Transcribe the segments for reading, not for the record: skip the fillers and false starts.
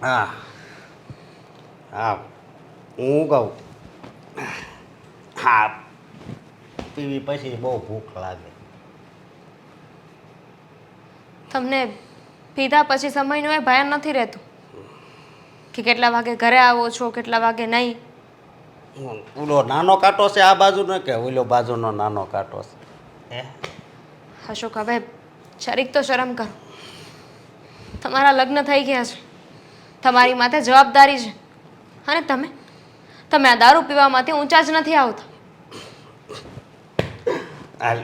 હા હા હું કહું હા પીવી પછી બહુ ભૂખ લાગે. તમને પીધા પછી સમયનું એ ભાન નથી રહેતું કે કેટલા વાગે ઘરે આવો છો, કેટલા વાગે નહીં. ઓલો નાનો કાંટો છે આ બાજુનો કે ઓલો બાજુનો નાનો કાંટો છે? અશોક, હવે જરીક તો શરમ કરો. તમારા લગ્ન થઈ ગયા છે, તમારી માથે જવાબદારી છે, અને તમે આ દારૂ પીવામાંથી ઊંચા જ નથી આવતા. હાલ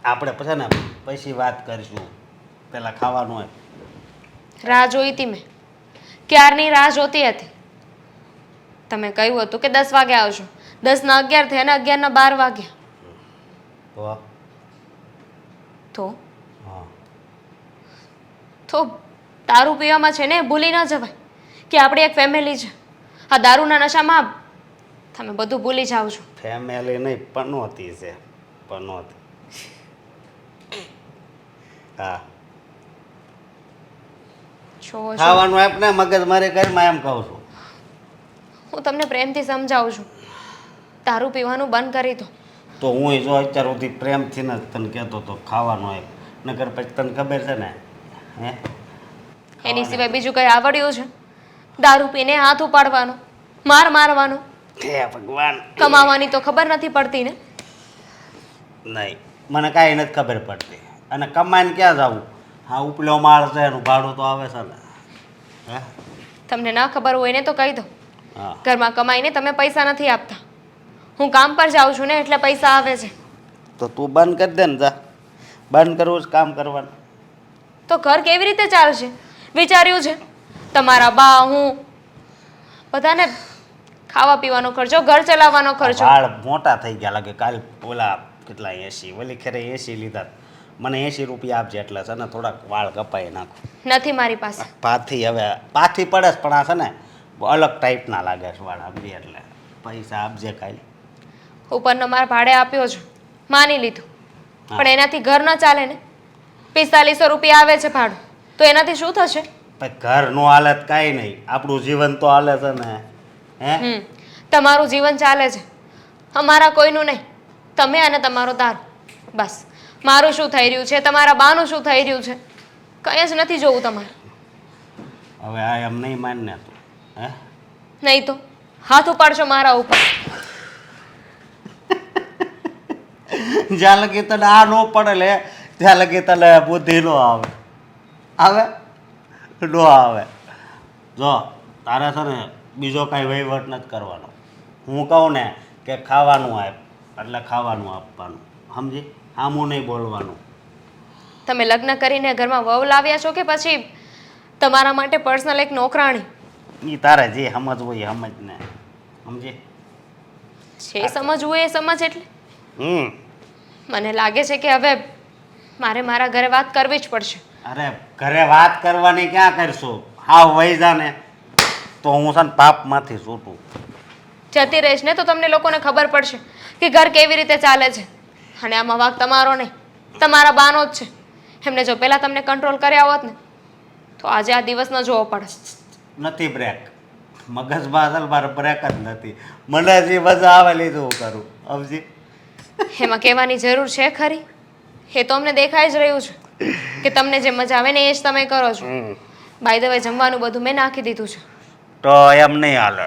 આપણે પછી ને પછી વાત કરીશું, પેલા ખાવાનું હોય. રાહ જોઈ હતી મેં, ક્યારની રાહ જોતી હતી. તમે કહ્યું હતું કે 10 વાગે આવશો, 10 ના 11 થયા અને 11 ના 12 વાગ્યા. તો હા તો દારૂ પીવામાં છે ને ભૂલી ન જવાય કે આપણી એક ફેમિલી છે. આ દારૂના નશામાં તમે બધું ભૂલી જાઓ છો. ફેમિલી નહીં, પનોતી છે, પનોતી. હા ખાવાનું આપને મગજ મારી ઘરમાં એમ કહું છું. હું તમને પ્રેમથી સમજાવું છું, દારૂ પીવાનું બંધ કરી દો. તો હું જો અત્યાર સુધી પ્રેમથી ને તને કહેતો તો ખાવાનું આપ, નકર પછી તને ખબર છે ને હે એની સિવાય બીજું કંઈ આવડ્યું છે? દારૂ પીને હાથ ઉપાડવાનો, માર મારવાનો, હે ભગવાન, કમાવાની તો ખબર નથી પડતી ને? નહીં, મને કાંઈ નથી ખબર પડતી. અને કમાઈને ક્યાં જવું? હા ઉપલો માળ છે એનું ભાડું તો આવે છે ને. હે તમને ના ખબર હોય ને તો કહી દો, હા ઘરમાં કમાઈને તમે પૈસા નથી આપતા. હું કામ પર જાઉં છું ને એટલે પૈસા આવે છે. તો તું બંધ કરી દે ને, જા બંધ કરવું છે કામ કરવાનું. તો ઘર કેવી રીતે ચાલશે વિચાર્યું છે? તમારા બા, હું, બધાને ખાવા પીવાનો ખર્ચો, ઘર ચલાવવાનો ખર્ચો. વાળ મોટા થઈ ગયા લાગે. કાલ ઓલા કેટલા 80, ઓલી ખેરે 80 લીધા, મને 80 રૂપિયા આપજે એટલે છે ને થોડાક વાળ કપાઈ નાખો. નથી મારી પાસે. પાથી હવે પાથી પડે છે, પણ આ છે ને અલગ ટાઈપના લાગે છે વાળ સમજી, એટલે પૈસા આપજે કાલે. ઉપરનો માર ભાડે આપ્યો છે, માની લીધું, પણ એનાથી ઘર ન ચાલે ને. 4500 રૂપિયા આવે છે ભાડું, તો એનાથી શું થશે? ઘરનું હાલત કાંઈ નહીં, આપણું જીવન તો હાલે છે ને. હે તમારું જીવન ચાલે છે, અમારા કોઈનું નહીં. તમે અને તમારો દારૂ, બસ. મારું શું થઈ રહ્યું છે, તમારા બાનું શું થઈ રહ્યું છે, કંઈ જ નથી જોવું તમારે. હવે આ એમ નહીં માનને તું, હે નહીં તો હાથ ઉપાડશો મારા ઉપર. જ્યાં લગી તને આ ન પડે લે ત્યાં લગી તને બુદ્ધિ નો આવે. આવે નો આવે. જો તારે છે ને બીજો કાંઈ વહીવટ નથી કરવાનો. હું કહું ને કે ખાવાનું આપ એટલે ખાવાનું આપવાનું, સમજી? આમું નહીં બોલવાનું. તમે લગ્ન કરીને ઘરમાં વહુ લાવ્યા છો કે પછી તમારા માટે પર્સનલ એક નોકરાણી? એ તારે જે સમજવું એ સમજ ને, સમજી? જે સમજવું એ સમજ એટલે મને લાગે છે કે હવે મારે મારા ઘરે વાત કરવી જ પડશે. અરે ઘરે વાત કરવાની ક્યાં કરશું? હા વહી જા ને તો હું છે ને પાપમાંથી છૂટું. જતી રહીશ ને તો તમને લોકોને ખબર પડશે કે ઘર કેવી રીતે ચાલે છે. અને આમાં વાંક તમારો નહીં, તમારા બાનો જ છે. એમને જો પહેલાં તમને કંટ્રોલ કર્યા હોત ને તો આજે આ દિવસ ન જોવો પડે. નથી બ્રેક, મગજમાં અસલ મારે બ્રેક જ નથી. મને જે મજા આવે લીધું હું કરું, સમજી? એમાં કહેવાની જરૂર છે ખરી? એ તો અમને દેખાઈ જ રહ્યું છે કે તમને જે મજા આવે ને એ જ તમે કરો છો. બાય ધ વે જમવાનું બધું મેં નાખી દીધું છે. તો એમ નહીં હાલે,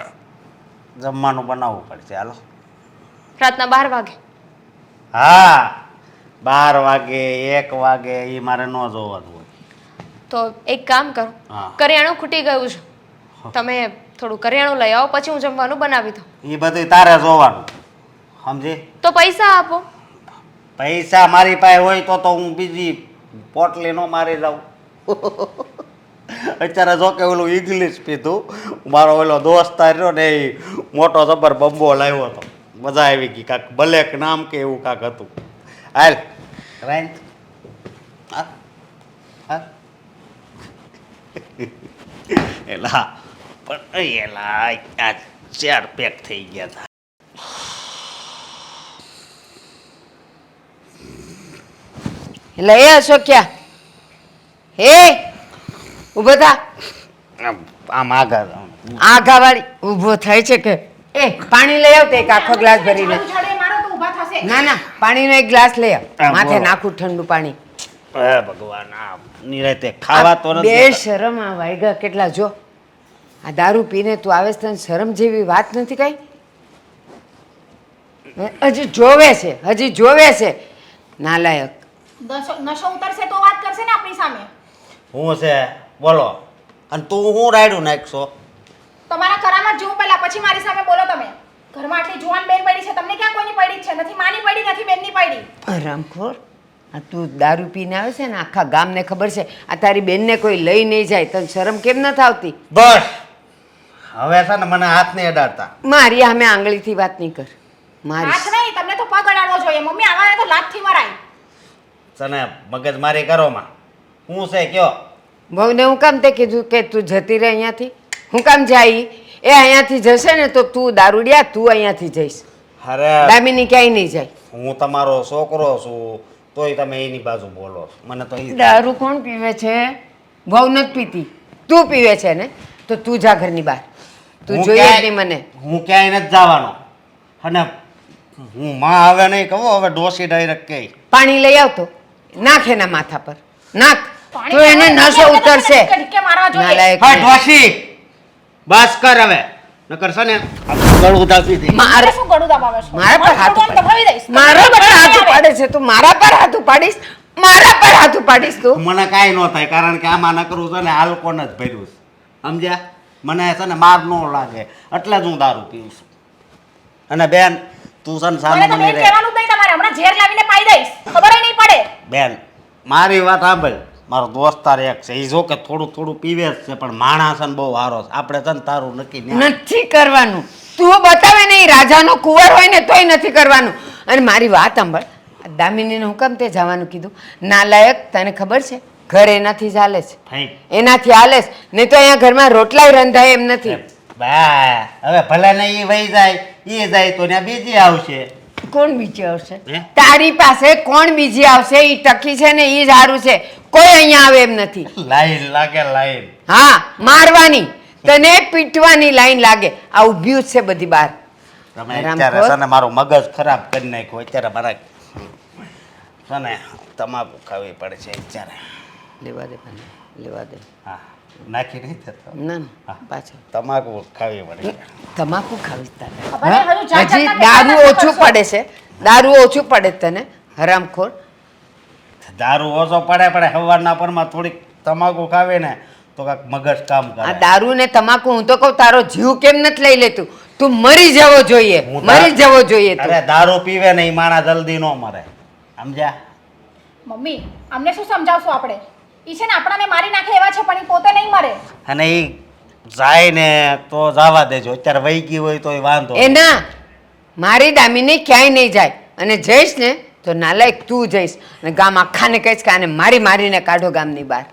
જમવાનું બનાવવું પડશે. હાલો રાતના 12 વાગે. હા 12 વાગે 1 વાગે એ મારે ન જોવાનું હોય. તો એક કામ કરો, હા. કરિયાણું ખૂટી ગયું છે, તમે થોડું કરિયાણું લઈ આવો, પછી હું જમવાનું બનાવી દઉં. એ બધું તારે જોવાનું, સમજી? તો પૈસા આપો. પૈસા મારી પાસે હોય તો હું બીજી પોટલી નો મારી જાઉં. અત્યારે જો કે ઓલું ઇંગ્લિશ પીધું, મારો ઓલો દોસ્તાર રહ્યો ને એ મોટો જબર બંબો લાવ્યો હતો, મજા આવી ગઈ. કાંક બ્લેક નામ કે એવું કાંક હતું. હાલ રાઈટ. હા હા એલા પણ એલા આ 4 પેક થઈ ગયા હતા. એટલે એ અશોક્યા, હે ઊભો થા. આમ આગળ આઘાવાળી ઊભો થાય છે કે એ પાણી લઈ આવ તે એક આખો ગ્લાસ ભરીને. ઝાડુ ઝાડે મારો તો ઊભા થશે. ના ના પાણીનો એક ગ્લાસ લઈ આવ. હા, માથે બોલો. નાખું ઠંડુ પાણી. હે ભગવાન આ નિરાતે ખાવા તો બે નથી શરમ આ વાયગા કેટલા જો. આ દારૂ પીને તું આવે છે તને શરમ જેવી વાત નથી કઈ. હજી જોવે છે હજી જોવે છે નાલાયક. નશો ઉતરશે તો વાત કરશે ને આપણી સામે. હું છે બોલો અને તું હું રાયડું નાખશો તમારા કરામાં જ જોઉં પહેલા પછી મારી સામે બોલો તમે. ઘરમાં આટલી જુવાન બેન પડી છે તમને ક્યાં કોઈની પડી છે? નથી માની પડી નથી બેનની પડી. હરામખોર આ તું દારૂ પીને આવે છે ને આખા ગામને ખબર છે આ તારી બેનને કોઈ લઈ નહીં જાય તને શરમ કેમ નથી આવતી? બસ હવે છે ને મને હાથ નહીં અડાડતા મારી સામે આંગળીથી વાત નહીં કર. મારી હાથ નહીં તમને તો પગ અડાડવો જોઈએ. મમ્મી આવાને તો લાતથી મરાય. તને મગજ મારી કરો માં હું છે કયો વહુને હું કામ તે કીધું કે તું જતી રહે અહીંયાથી? હું કામ જાય? એ અહીંયાથી જશે ને તો તું દારૂડિયા તું અહીંયાથી જઈશ. અરે દામિની ક્યાંય નહીં જાય. હું તમારો છોકરો છું તોય તમે એની બાજુ બોલો છો. મને તો ઈ દારૂ કોણ પીવે છે? વહુ નથી પીતી તું પીવે છે ને તો તું જા ઘરની બહાર. તું હું જોઈએ જ ક્યાંય- નહીં મને. હું ક્યાંય નથી જવાનો અને હું માં હવે નહીં કહું હવે ડોસી ડાયરેક્ટ કે પાણી લઈ આવતો નાખ એના માથા પર નાખ પાણી તો એને પીવાનું નશો તમે ઉતરશે. ઢીકે ઢીકે મારવા જોઈએ. નાલાયક. હા ડોસી બસ કર હવે નકર છે ને આ ગળું દાબી દે મારે શું ગળું દબાવે છે? મારા પર હાથ ગળું દબાવી દઈશ. મારા પર હાથ ઉપાડે છે તું મારા પર હાથ ઉપાડીશ મારા પર હાથ ઉપાડીશ તું. મને કાંઈ ન થાય કારણ કે આમાં નકરું છે ને આલ્કોન જ ભર્યું છે સમજ્યા મને છે ને માર ન લાગે એટલે જ હું દારૂ પીઉં છું અને બેન તું છે ને મને સામે તો મને બેન રે કહેવાનું જ નહીં તમારે. હમણાં ઝેર લાવીને પાઈ દઈશ. ખબર ય નહીં પડે. બેન મારી વાત સાંભળ મારો દોસ્તાર એક છે એ જો કે થોડું થોડું પીવે જ છે પણ માણસ છે ને બહુ સારો છે આપણે છે ને તારું નક્કી નહીં નથી કરવાનું તું બતાવે નહીં રાજાનો કુંવર હોય ને તોય નથી કરવાનું. અને મારી વાત સાંભળ દામિનીને હું કેમ તે જવાનું કીધું? નાલાયક તને ખબર છે ઘર એનાથી જ હાલે છે થઈ એનાથી હાલે છે નહીં તો અહીંયા ઘરમાં રોટલાય રંધાય એમ નથી. બા હવે ભલે ને એ વહી જાય એ જાય તો ત્યાં બીજી આવશે કોણ બીજી આવશે? હે? તારી પાસે કોણ બીજી આવશે? એ ટકી છે ને એ જ સારું છે કોઈ અહીંયા આવે એમ નથી. લાઈન લાગે લાઈન હા મારવાની તને પીટવાની લાઈન લાગે આ ઊભી જ છે બધી બહાર. તમે હરામખોર. અત્યારે છે ને મારું મગજ ખરાબ કરી નાખ્યું અત્યારે મારા છે ને તમાકુ ખાવી પડે છે અત્યારે લેવા દે મને લેવા દે. હા નાખી નહીં થતો ના ના પાછળ તમાકુ ખાવી પડે છે તમાકુ ખાવી તારે. ખબર નહીં, હજુ જાત હજી જાતના દારૂ કહેવાના ઓછું કરશો. પડે છે દારૂ ઓછું પડે છે તને હરામખોર. દારૂ ઓછો પડે પડે સવારના પરમાં થોડીક તમાકુ ખાવી ને તો કાંઈક મગજ કામ આ કરે દારૂ ને તમાકુ હું તો કહું તારો જીવ કેમ નથી લઈ લેતું? તું મરી જવો જોઈએ હું મરી જવો જોઈએ તું. અરે દારૂ પીવે ને એ માણસ જલ્દી ન મરે સમજ્યા મમ્મી અમને શું સમજાવશો આપણે? ઈ છે ને આપણાને મારી નાખે એવા છે પણ ઈ પોતે નહીં મરે. અને એ જાય ને તો જવા દેજો અત્યારે વહી ગઈ હોય તો એ વાંધો એ ના મારી દામીને ક્યાંય નહીં જાય અને જઈશ ને તો નાલાયક તું જઈશ અને ગામ આખાને કહીશ કે આને મારી મારીને કાઢો ગામની બહાર.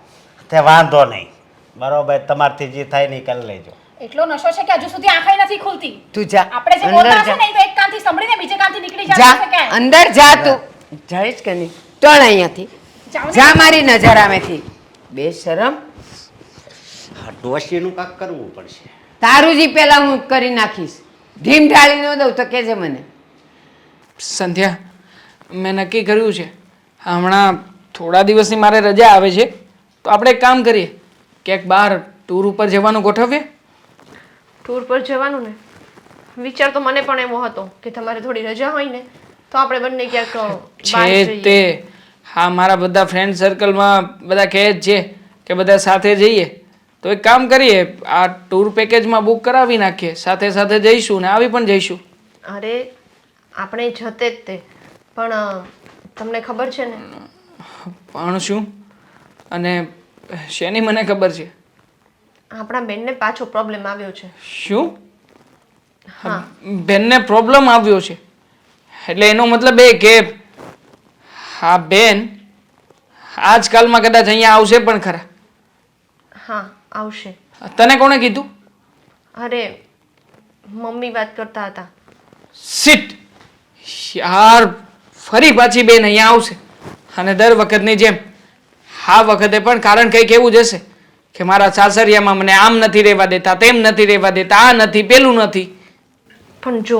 તે વાંધો નહીં બરોબર તમારથી જે થાય ને ઈ કરી લેજો એટલો નશો છે કે હજુ સુધી આંખે નથી ખુલતી. તું જા આપણે જે અંદર બોલતા હશે જા. ને ઈ તો એક કાનથી સાંભળીને બીજે કાનથી નીકળી જા જશે ક્યાંય. અંદર જા તું જઈશ કે નહીં ટળ અહીંયાથી જાઓ ને. જા મારી નજર આમેથી બે શરમ. આ ડોશીનું કાંક કરવું પડશે તારું જ ઈ પહેલા હું કરી નાખીશ ધીમ ઢાળી ન દઉં તો કહેજે મને. સંધ્યા મેં નક્કી કર્યું છે હમણાં થોડા દિવસની મારે રજા આવે છે તો આપણે એક કામ કરીએ ક્યાંક બહાર ટૂર ઉપર જવાનું ગોઠવીએ. ટૂર પર જવાનું ને વિચાર તો મને પણ એવો હતો કે તમારે થોડી રજા હોય ને તો આપણે બંને ક્યાંક બહાર છે જઈએ. તે હા મારા બધા ફ્રેન્ડ સર્કલમાં બધા કહે જ છે કે બધા સાથે જઈએ તો એક કામ કરીએ આ ટૂર પેકેજમાં બુક કરાવી નાખીએ સાથે સાથે જઈશું ને આવી પણ જઈશું. અરે આપણે જતે જ તે પણ તમને ખબર છે ને પણ શું અને શેની મને ખબર છે? આપણા બેનને પાછો પ્રોબ્લેમ આવ્યો છે. શું હા બેનને પ્રોબ્લેમ આવ્યો છે એટલે એનો મતલબ એ કે હા બેન આજકાલમાં કદાચ અહીંયા આવશે પણ ખરા. હા આવશે. તને કોણે કીધું? અરે મમ્મી વાત કરતા હતા. સિટ યાર ફરી પાછી બેન અહીંયા આવશે અને દર વખતની જેમ આ વખતે પણ કારણ કંઈક એવું જ હશે કે મારા સાસરિયામાં મને આમ નથી રહેવા દેતા, તેમ નથી રહેવા દેતા, આ નથી, પેલું નથી. પણ જો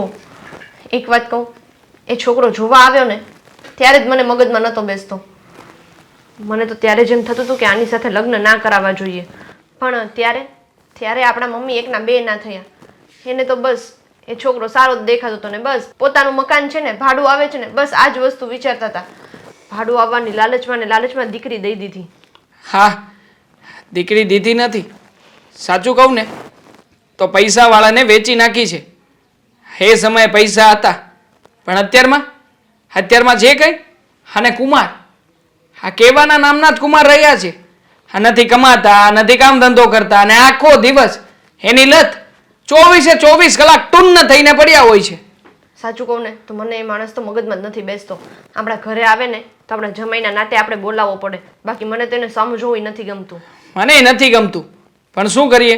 એક વાત કહું, એ છોકરો જોવા આવ્યો ને ત્યારે જ મને મગજમાં નહોતો બેસતો. મને તો ત્યારે જ એમ થતું હતું કે આની સાથે લગ્ન ના કરાવવા જોઈએ. પણ ત્યારે આપણા મમ્મી એકના બે ના થયા. એને તો બસ એ છોકરો સારો જ દેખાતો હતો ને બસ પોતાનું મકાન છે ને ભાડું આવે છે ને બસ આ જ વસ્તુ વિચારતા હતા. ભાડું આવવાની લાલચમાં ને લાલચમાં દીકરી દઈ દીધી. હા, દીકરી દીધી નથી. સાચું કહું ને તો પૈસાવાળાને વેચી નાખી છે. એ સમયે પૈસા હતા, પણ અત્યારમાં જે કંઈ અને કુમાર, આ કહેવાના નામના જ કુમાર રહ્યા છે. આ નથી કમાતા, નથી કામ ધંધો કરતા, અને આખો દિવસ એની લત 24 કલાક ટૂન્ન થઈને પડ્યા હોય છે. સાચું કહું ને તો મને એ માણસ તો મગજમાં જ નથી બેસતો. આપણા ઘરે આવે ને તો આપણા જમાઈના નાતે આપણે બોલાવવો પડે, બાકી મને તેને સમજવું નથી ગમતું. મને નથી ગમતું, પણ શું કરીએ?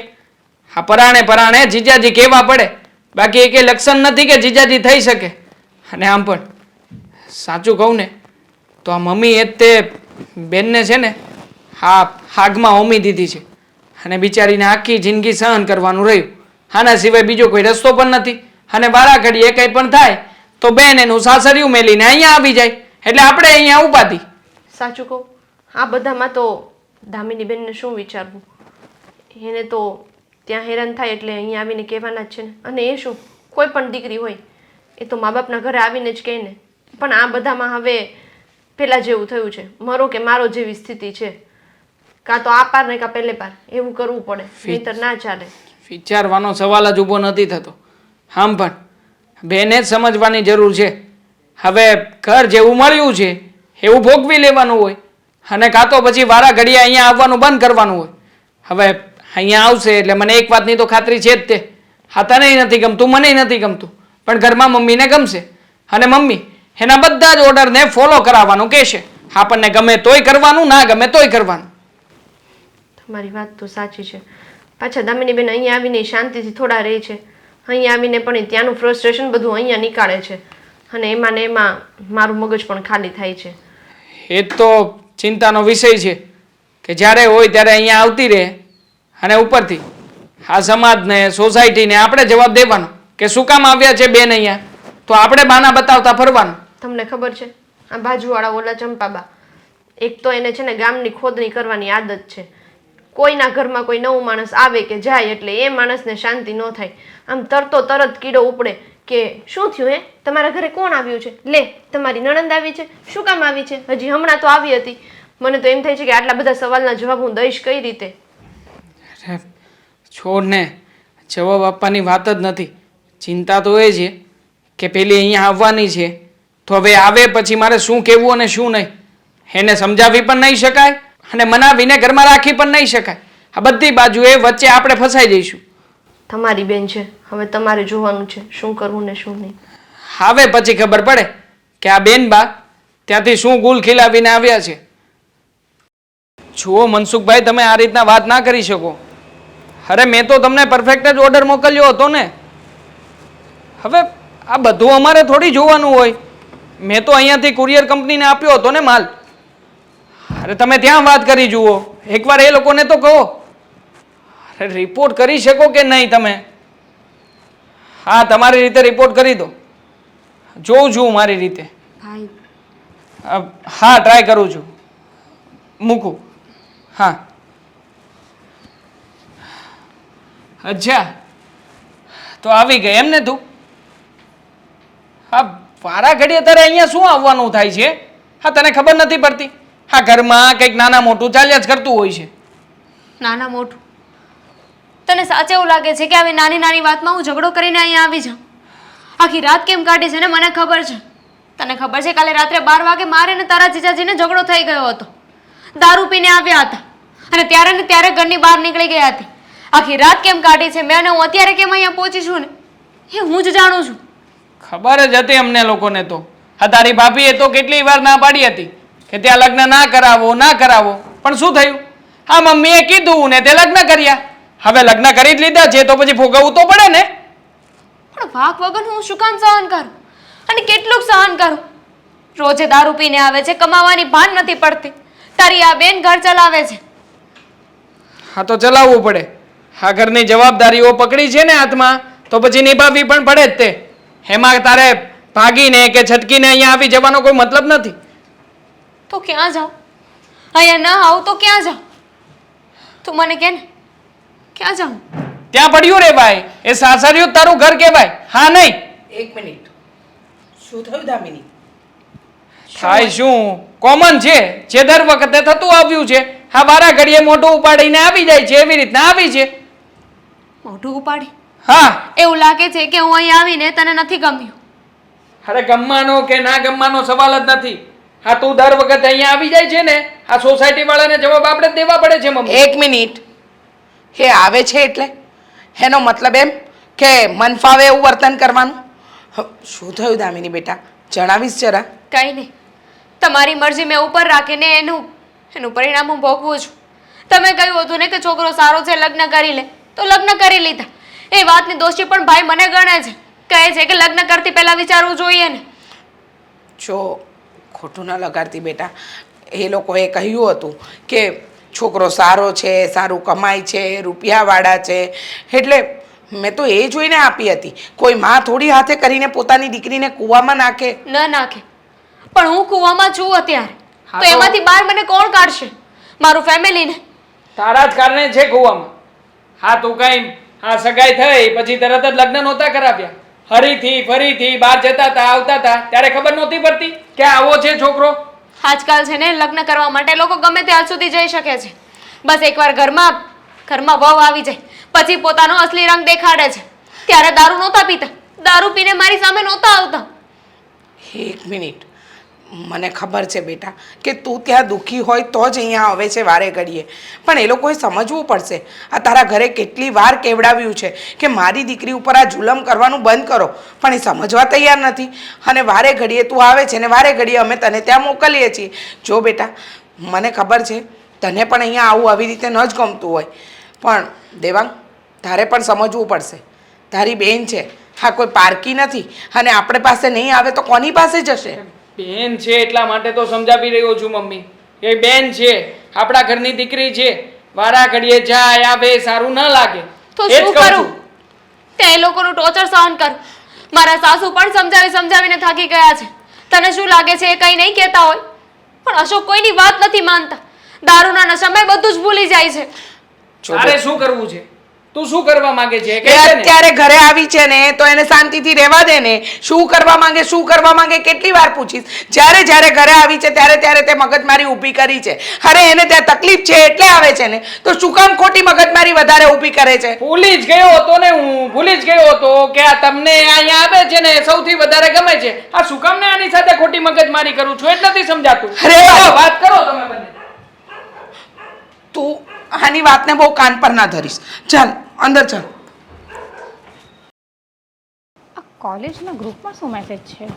આ પરાણે જીજાજી કહેવા પડે, બાકી એ લક્ષણ નથી કે જીજાજી થઈ શકે. અને આમ પણ સાચું કહું ને તો આ મમ્મી એ તે બેનને છે ને આગમાં હોમી દીધી છે, અને બિચારીને આખી જિંદગી સહન કરવાનું રહ્યું. આના સિવાય બીજો કોઈ રસ્તો પણ નથી. અને વારા ઘડીએ કંઈ પણ થાય તો બેન એનું સાસરિયું મેલીને અહીંયા આવી જાય, એટલે આપણે અહીંયા ઉપાધી. સાચું કહું, આ બધામાં તો દામિની બેનને શું વિચારવું? એને તો ત્યાં હેરાન થાય એટલે અહીંયા આવીને કહેવાના જ છે ને. અને એ શું, કોઈ પણ દીકરી હોય એ તો મા બાપના ઘરે આવીને જ કહે ને. પણ આ બધામાં હવે પેલા જેવું થયું છે, મરો કે મારો જેવી સ્થિતિ છે. કાં તો આ પાર ને કાં પેલે પાર એવું કરવું પડે, નહીંતર ના ચાલે. વિચારવાનો સવાલ જ ઊભો નથી થતો. આમ પણ બેને જ સમજવાની જરૂર છે. હવે ઘર જેવું મળ્યું છે એવું ભોગવી લેવાનું હોય, અને કાં તો પછી વારા ઘડીએ અહીંયા આવવાનું બંધ કરવાનું હોય. હવે અહીંયા આવશે એટલે મને એક વાતની તો ખાતરી છે જ તે, હા તને નથી ગમતું, મને નથી ગમતું, પણ ઘરમાં મમ્મીને ગમશે, અને મમ્મી એના બધા જ ઓર્ડરને ફોલો કરાવવાનું કહેશે. આપણને ગમે તોય કરવાનું, ના ગમે તોય કરવાનું. તમારી વાત તો સાચી છે. પાછા દામિની બેન અહીંયા આવીને શાંતિથી થોડા રહે છે. અહીંયા આવીને પણ ત્યાંનું ફ્રસ્ટ્રેશન બધું અહીંયા નીકાળે છે, અને એમાં ને એમાં મારું મગજ પણ ખાલી થાય છે. એ તો ચિંતાનો વિષય છે કે જ્યારે હોય ત્યારે અહીંયા આવતી રહે, અને ઉપરથી આ સમાજને, સોસાયટીને આપણે જવાબ દેવાનો કે શું કામ આવ્યા છે બેન અહીંયા, તો આપણે બાના બતાવતા ફરવાનું. તમને ખબર છે આ બાજુવાળા ઓલા ચંપાબા, એક તો એને છે ને ગામની ખોદણી કરવાની આદત છે. કોઈના ઘરમાં કોઈ નવું માણસ આવે કે જાય એટલે એ માણસને શાંતિ ન થાય. આમ તરત કીડો ઉપડે કે શું થયું, તમારા ઘરે કોણ આવ્યું છે? લે તમારી નણંદ આવી છે? શું કામ આવી છે? હજી હમણાં તો આવી હતી. મને તો એમ થાય છે કે આટલા બધા સવાલના જવાબ હું દઈશ કઈ રીતે? છોડ ને, જવાબ આપવાની વાત જ નથી. ચિંતા તો એ છે કે પેલી અહીંયા આવવાની છે, તો હવે આવે પછી મારે શું કહેવું અને શું નહીં. એને સમજાવી પણ નહીં શકાય, અને મનાવીને ઘરમાં રાખી પણ નહીં શકાય. આ બધી બાજુએ વચ્ચે આપણે ફસાઈ જઈશું. તમારી બેન છે, હવે તમારે જોવાનું છે શું કરવું ને શું નહીં. હવે પછી ખબર પડે કે આ બેન બા ત્યાંથી શું ગુલ ખીલાવીને આવ્યા છે. જુઓ મનસુખભાઈ, તમે આ રીતના વાત ના કરી શકો. અરે મેં તો તમને પરફેક્ટ જ ઓર્ડર મોકલ્યો હતો ને. હવે આ બધું અમારે થોડી જોવાનું હોય. મેં તો અહીંયાથી કુરિયર કંપનીને આપ્યો હતો ને માલ. અરે તમે ત્યાં વાત કરી જુઓ, એકવાર એ લોકોને તો કહો. અરે રિપોર્ટ કરી શકો કે નહીં તમે? હા, તમારી રીતે રિપોર્ટ કરી દો. જોઉં છું મારી રીતે. ભાઈ હા, ટ્રાય કરું છું. મૂકું. હા, અચ્છા, તો આવી ગઈ એમ ને તું? હા, વારા ઘડીએ તારે અહીંયા શું આવવાનું થાય છે? હા, તને ખબર નથી પડતી? હા, ઘરમાં કંઈક નાના મોટું ચાલ્યા જ કરતું હોય છે. નાના મોટું તને સાચે એવું લાગે છે કે આવી નાની નાની વાતમાં હું ઝઘડો કરીને અહીંયા આવી જાઉં? આખી રાત કેમ કાઢી છે ને મને ખબર છે. તને ખબર છે કાલે રાત્રે 12 વાગે મારે ને તારા જીજાજીને ઝઘડો થઈ ગયો હતો. દારૂ પીને આવ્યા હતા અને ત્યારે ને ત્યારે ઘરની બહાર નીકળી ગયા હતી. આખી રાત કેમ કાઢી છે મેં, અને હું અત્યારે કેમ અહીંયા પહોંચી છું ને એ હું જ જાણું છું. ખબર જ હતી અમને લોકોને તો. હા, તારી ભાભીએ તો કેટલી વાર ના પાડી હતી કે ત્યાં લગ્ન ના કરાવો, ના કરાવો. પણ શું થયું? હા, મમ્મીએ કીધું ને તે લગ્ન કર્યા. હવે લગ્ન કરી જ લીધા છે તો પછી ભોગવવું તો પડે ને. પણ વાક વગર હું શું કામ સહન કરું, અને કેટલું સહન કરું? રોજે દારૂ પીને આવે છે, કમાવાની ભાન નથી પડતી. તારી આ બેન ઘર ચલાવે છે. હા તો ચલાવવું પડે. આ ઘરની જવાબદારીઓ પકડી છે ને હાથમાં તો પછી નિભાવવી પણ પડે જ તે. એમાં તારે ભાગીને કે છટકીને અહીંયા આવી જવાનો કોઈ મતલબ નથી. તો ક્યાં જાઉં? અહીંયા ના આવું તો ક્યાં જાઉં? તું મને કે ને ક્યાં જાઉં? ત્યાં પડ્યું રે ભાઈ, એ સાસરિયું તારું ઘર કહેવાય. હા નહીં એક મિનિટ, શું થયું દામિની? થાય શું? કોમન છે જે દર વખતે થતું આવ્યું છે. હા વારા ઘડીએ મોઢું ઉપાડીને આવી જાય છે એવી રીતના આવી છે. મોઢું ઉપાડી? હા એવું લાગે છે કે હું અહીં આવીને તને નથી ગમ્યું. અરે ગમવાનો કે ના ગમવાનો સવાલ જ નથી. હા તું દર વખતે અહીંયા આવી જાય છે ને, આ સોસાયટી વાળાને જવાબ આપણે જ દેવા પડે છે મમ્મી. એક મિનિટ, એ આવે છે એટલે એનો મતલબ એમ કે મન ફાવે એવું વર્તન કરવાનું? શું થયું દામિની બેટા, જણાવીશ જરા. કંઈ નહીં, તમારી મરજી મેં ઉપર રાખીને એનું પરિણામ હું ભોગવું છું. તમે કહ્યું હતું ને કે છોકરો સારો છે, લગ્ન કરી લે, તો લગ્ન કરી લીધા. એ વાતની દોષી પણ ભાઈ મને ગણે છે. કહે છે કે લગ્ન કરતી પહેલા વિચારવું જોઈએ ને. જો ખોટું ન લગાડતી બેટા, એ લોકોએ કહ્યું હતું કે છોકરો સારો છે, સારું કમાય છે, રૂપિયાવાળા છે, એટલે મેં તો એ જોઈને આપી હતી. કોઈ માં થોડી હાથે કરીને પોતાની દીકરીને કૂવામાં નાખે. ન નાખે, પણ હું કૂવામાં છું અત્યારે, હા તો તો- એમાંથી બહાર મને કોણ કાઢશે? મારું ફેમિલી ને. તારા જ કારણે છે કૂવામાં. હા તું કઈ હા સગાઈ થઈ પછી તરત જ લગ્ન નહોતા કરાવ્યા. ફરીથી બહાર જતા હતા આવતા હતા ત્યારે ખબર નહોતી પડતી કે આવો છે છોકરો. આજકાલ છે ને લગ્ન કરવા માટે લોકો ગમે ત્યાં સુધી જઈ શકે છે. બસ એકવાર ઘરમાં વહુ આવી જાય પછી પોતાનો અસલી રંગ દેખાડે છે. ત્યારે દારૂ નહોતા પીતા, દારૂ પીને મારી સામે નહોતા આવતા. એક મિનિટ, મને ખબર છે બેટા કે તું ત્યાં દુઃખી હોય તો જ અહીંયા આવે છે વારે ઘડીએ, પણ એ લોકોએ સમજવું પડશે. આ તારા ઘરે કેટલી વાર કેવડાવ્યું છે કે મારી દીકરી ઉપર આ જુલમ કરવાનું બંધ કરો, પણ એ સમજવા તૈયાર નથી. અને વારે ઘડીએ તું આવે છે ને વારે ઘડીએ અમે તને ત્યાં મોકલીએ છીએ. જો બેટા, મને ખબર છે તને પણ અહીંયા આવું આવી રીતે ન જ ગમતું હોય, પણ દેવાંગ તારે પણ સમજવું પડશે. તારી બેન છે, હા કોઈ પારકી નથી, અને આપણે પાસે નહીં આવે તો કોની પાસે જશે? બેન છે એટલા માટે તો સમજાવી રહ્યો છું મમ્મી. એ બેન છે, આપણા ઘરની દીકરી છે. વારા ઘડીએ જાય આવે સારું ન લાગે. તો એ જ શું કહું કરું? છું. તે એ લોકોનું ટોર્ચર સહન કરું. મારા સાસુ પણ સમજાવીને થાકી ગયા છે. તને શું લાગે છે એ કંઈ નહીં કહેતા હોય? પણ અશોક કોઈની વાત નથી માનતા. દારૂના નશામાં બધું જ ભૂલી જાય છે. જો તારે શું કરવું છે? તું શું કરવા માંગે છે એ એ કહે છે ને? અત્યારે ઘરે આવી છે ને તો એને શાંતિથી રહેવા દે ને. શું કરવા માંગે કેટલી વાર પૂછીશ? જ્યારે ઘરે આવી છે ત્યારે તે મગજમારી ઊભી કરી છે. અરે એને ત્યાં તકલીફ છે એટલે આવે છે ને, તો શું કામ ખોટી મગજમારી વધારે ઊભી કરે છે? ભૂલી જ ગયો હતો ને, હું ભૂલી જ ગયો હતો કે આ તમને અહીંયા આવે છે ને સૌથી વધારે ગમે છે. આ શું કામ ને આની સાથે ખોટી મગજમારી કરું છું એટલે નથી સમજાતું. અરે વાહ! વાત કરો તમે બંને. તું આની વાતને બહુ કાન પર ના ધરીશ. ચાલ અંદર ચાલ. આ કોલેજના ગ્રુપમાં શું મેસેજ છે?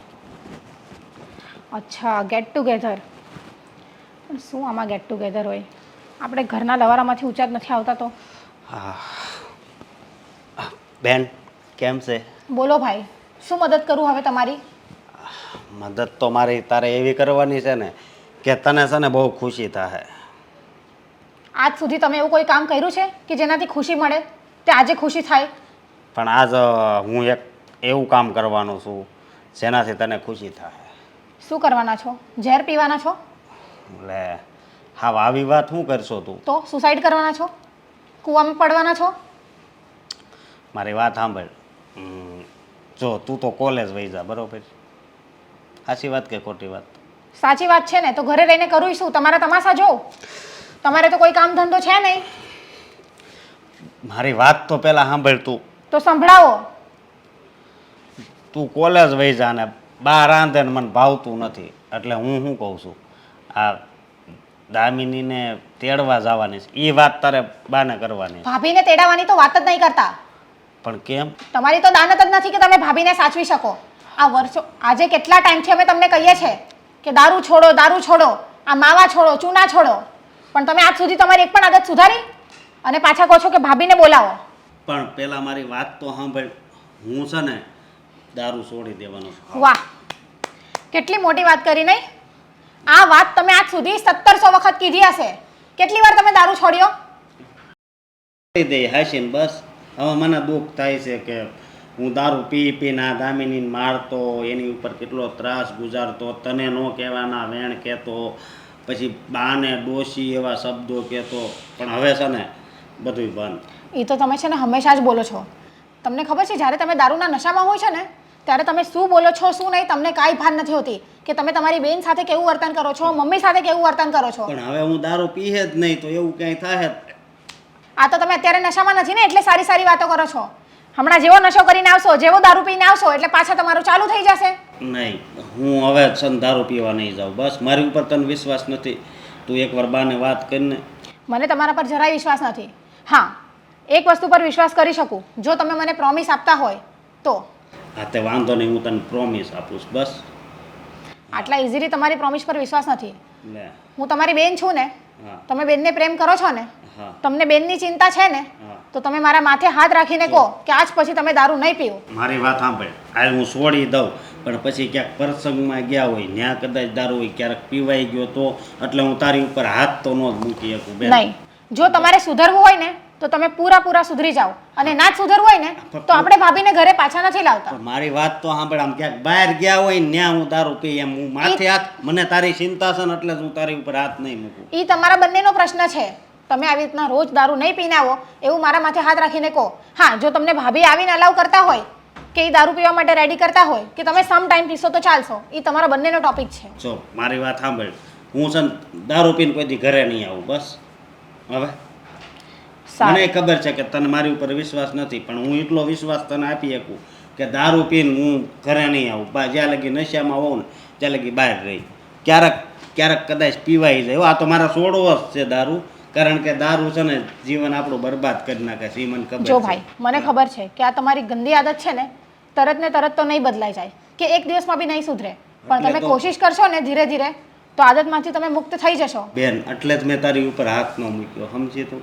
અચ્છા, ગેટ ટુગેધર. પણ શું આમાં ગેટ ટુગેધર હોય? આપણે ઘરના લવારામાંથી ઊંચા જ નથી આવતા તો. બેન કેમ છે? બોલો ભાઈ, શું મદદ કરું હવે તમારી? મદદ તો મારી તારે એવી કરવાની છે ને કે તને છે ને બહુ ખુશી થાય. આજ સુધી તમે એવું કોઈ કામ કર્યું છે કે જેનાથી ખુશી મળે તે આજે ખુશી થાય? પણ આજ હું એક એવું કામ કરવાનો છું જેનાથી તને ખુશી થાય. શું કરવાના છો? ઝેર પીવાના છો? એટલે હા આવી વાત શું કરશો તું? તો સુસાઇડ કરવાના છો? કૂવામાં પડવાના છો? મારી વાત સાંભળ. જો તું તો કોલેજ વહી જા, બરોબર? સાચી વાત કે ખોટી વાત? સાચી વાત છે ને, તો ઘરે રહીને કરું શું? તમારા તમાશા જો. તમારે તો કોઈ કામ ધંધો છે નહીં. મારી વાત તો પહેલાં સાંભળ તું. તો સંભળાવો. તું કોલેજ વહી જા ને બહાર રાંધે ને મને ભાવતું નથી, એટલે હું શું કહું છું આ દામિનીને તેડવા જવાની છે એ વાત તારે બાને કરવાની છે. ભાભીને તેડાવવાની તો વાત જ નહીં કરતા. પણ કેમ? તમારી તો દાનત જ નથી કે તમે ભાભીને સાચવી શકો. આ વર્ષો આજે કેટલા ટાઈમથી અમે તમને કહીએ છીએ કે દારૂ છોડો, આ માવા છોડો, ચૂના છોડો, પણ તમે આજ સુધી તમારી એક પણ આદત સુધારી અને પાછા કહો છો કે ભાભીને બોલાવો. પણ પેલા મારી વાત તો સાંભળ. હું છે ને દારૂ છોડી દેવાનો છું. વાહ, કેટલી મોટી વાત કરી નહીં? આ વાત તમે આજ સુધી 1700 વખત કીધી હશે. કેટલી વાર તમે દારૂ છોડ્યો? કહી દે હાસીને બસ. હવે મને દુઃખ થાય છે કે હું દારૂ પીને આ દામિનીને મારતો, એની ઉપર કેટલો ત્રાસ ગુજારતો, તને ન કહેવાના વેણ કહેતો, પછી બાને ડોશી એવા શબ્દો કહેતો. પણ હવે છે ને બધું બંધ. એ તો તમે છે ને હંમેશા જ બોલો છો. તમને ખબર છે જ્યારે તમે દારૂના નશામાં હોય છે ને ત્યારે તમે શું બોલો છો શું નહીં તમને કાંઈ ભાન નથી હોતી કે તમે તમારી બેન સાથે કેવું વર્તન કરો છો, મમ્મી સાથે કેવું વર્તન કરો છો. પણ હવે હું દારૂ પીએ જ નહીં તો એવું ક્યાંય થાય જ. આ તો તમે અત્યારે નશામાં નથી ને એટલે સારી સારી વાતો કરો છો. હમણાં જેવો નશો કરીને આવશો, જેવો દારૂ પીને આવશો એટલે પાછા તમારું ચાલુ થઈ જશે. નહીં, હું હવે છે ને દારૂ પીવા નહીં જાઉં. બસ મારી ઉપર તને વિશ્વાસ નથી. તું એકવાર બાને વાત કરીને. મને તમારા પર જરાય વિશ્વાસ નથી. હા, એક વસ્તુ પર વિશ્વાસ કરી શકું, જો તમે મને પ્રોમિસ આપતા હોય તો. હા તે વાંધો નહીં, હું તને પ્રોમિસ આપું છું. બસ આટલા ઇઝીલી તમારી પ્રોમિસ પર વિશ્વાસ નથી. લે. હું તમારી બેન છું ને, હા તમે બેનને પ્રેમ કરો છો ને, હા તમને બેનની ચિંતા છે ને, હા. તો તમે મારા માથે હાથ રાખીને કહો કે આજ પછી તમે દારૂ નહીં પીવો. મારી વાત સાંભળ. આ હું છોડી દઉં પણ પછી ક્યાંક પ્રસંગમાં ગયા હોય ત્યાં કદાચ દારૂ હોય, ક્યારેક પીવાઈ ગયો તો એટલે હું તારી ઉપર હાથ તો ન જ મૂકી શકું બેન. નહીં, જો તમારે સુધરવું હોય ને તો તમે પૂરા સુધરી જાઓ અને ના જ સુધરવું હોય ને તો આપણે ભાભીને ઘરે પાછા નથી લાવતા. પણ મારી વાત તો સાંભળ. આમ ક્યાંક બહાર ગયા હોય ને ત્યાં હું દારૂ પી એમ હું માથે હાથ, મને તારી ચિંતા છે ને એટલે જ હું તારી ઉપર હાથ નહીં મૂકું. એ તમારા બંનેનો પ્રશ્ન છે. તમે આવી રીતના રોજ દારૂ નહીં પીને આવો એવું મારા માથે હાથ રાખીને કહો. હા, જો તમને ભાભી આવીને અલાવ કરતા હોય કે એ દારૂ પીવા માટે રેડી કરતા હોય કે તમે સમ ટાઈમ પીશો તો ચાલશો, એ તમારા બંનેનો ટોપિક છે. જો મારી વાત સાંભળ. હું છે ને દારૂ પીને કોઈ દી ઘરે નહીં આવું. બસ હવે મને ખબર છે કે તને મારી ઉપર વિશ્વાસ નથી પણ હું એટલો વિશ્વાસ તને આપી શકું કે દારૂ પીને હું ઘરે નહીં આવું. જ્યાં લગી નશામાં હોઉં ને ત્યાં લગી બહાર રહી. ક્યારેક કદાચ પીવાઈ જાય. આ તો મારા છોડવો જ છે દારૂ, કારણ કે દારૂ છે ને જીવન આપણું બરબાદ કરી નાખે છે. મને ખબર જો છે. ભાઈ, મને ખબર છે કે આ તમારી ગંદી આદત છે ને તરત ને તરત તો નહીં બદલાઈ જાય કે એક દિવસમાં બી નહીં સુધરે, પણ એટલે તમે તો- કોશિશ કરશો ને ધીરે ધીરે તો આદતમાંથી તમે મુક્ત થઈ જશો. બેન એટલે જ મેં તારી ઉપર હાથ ન મૂક્યો, સમજી તું?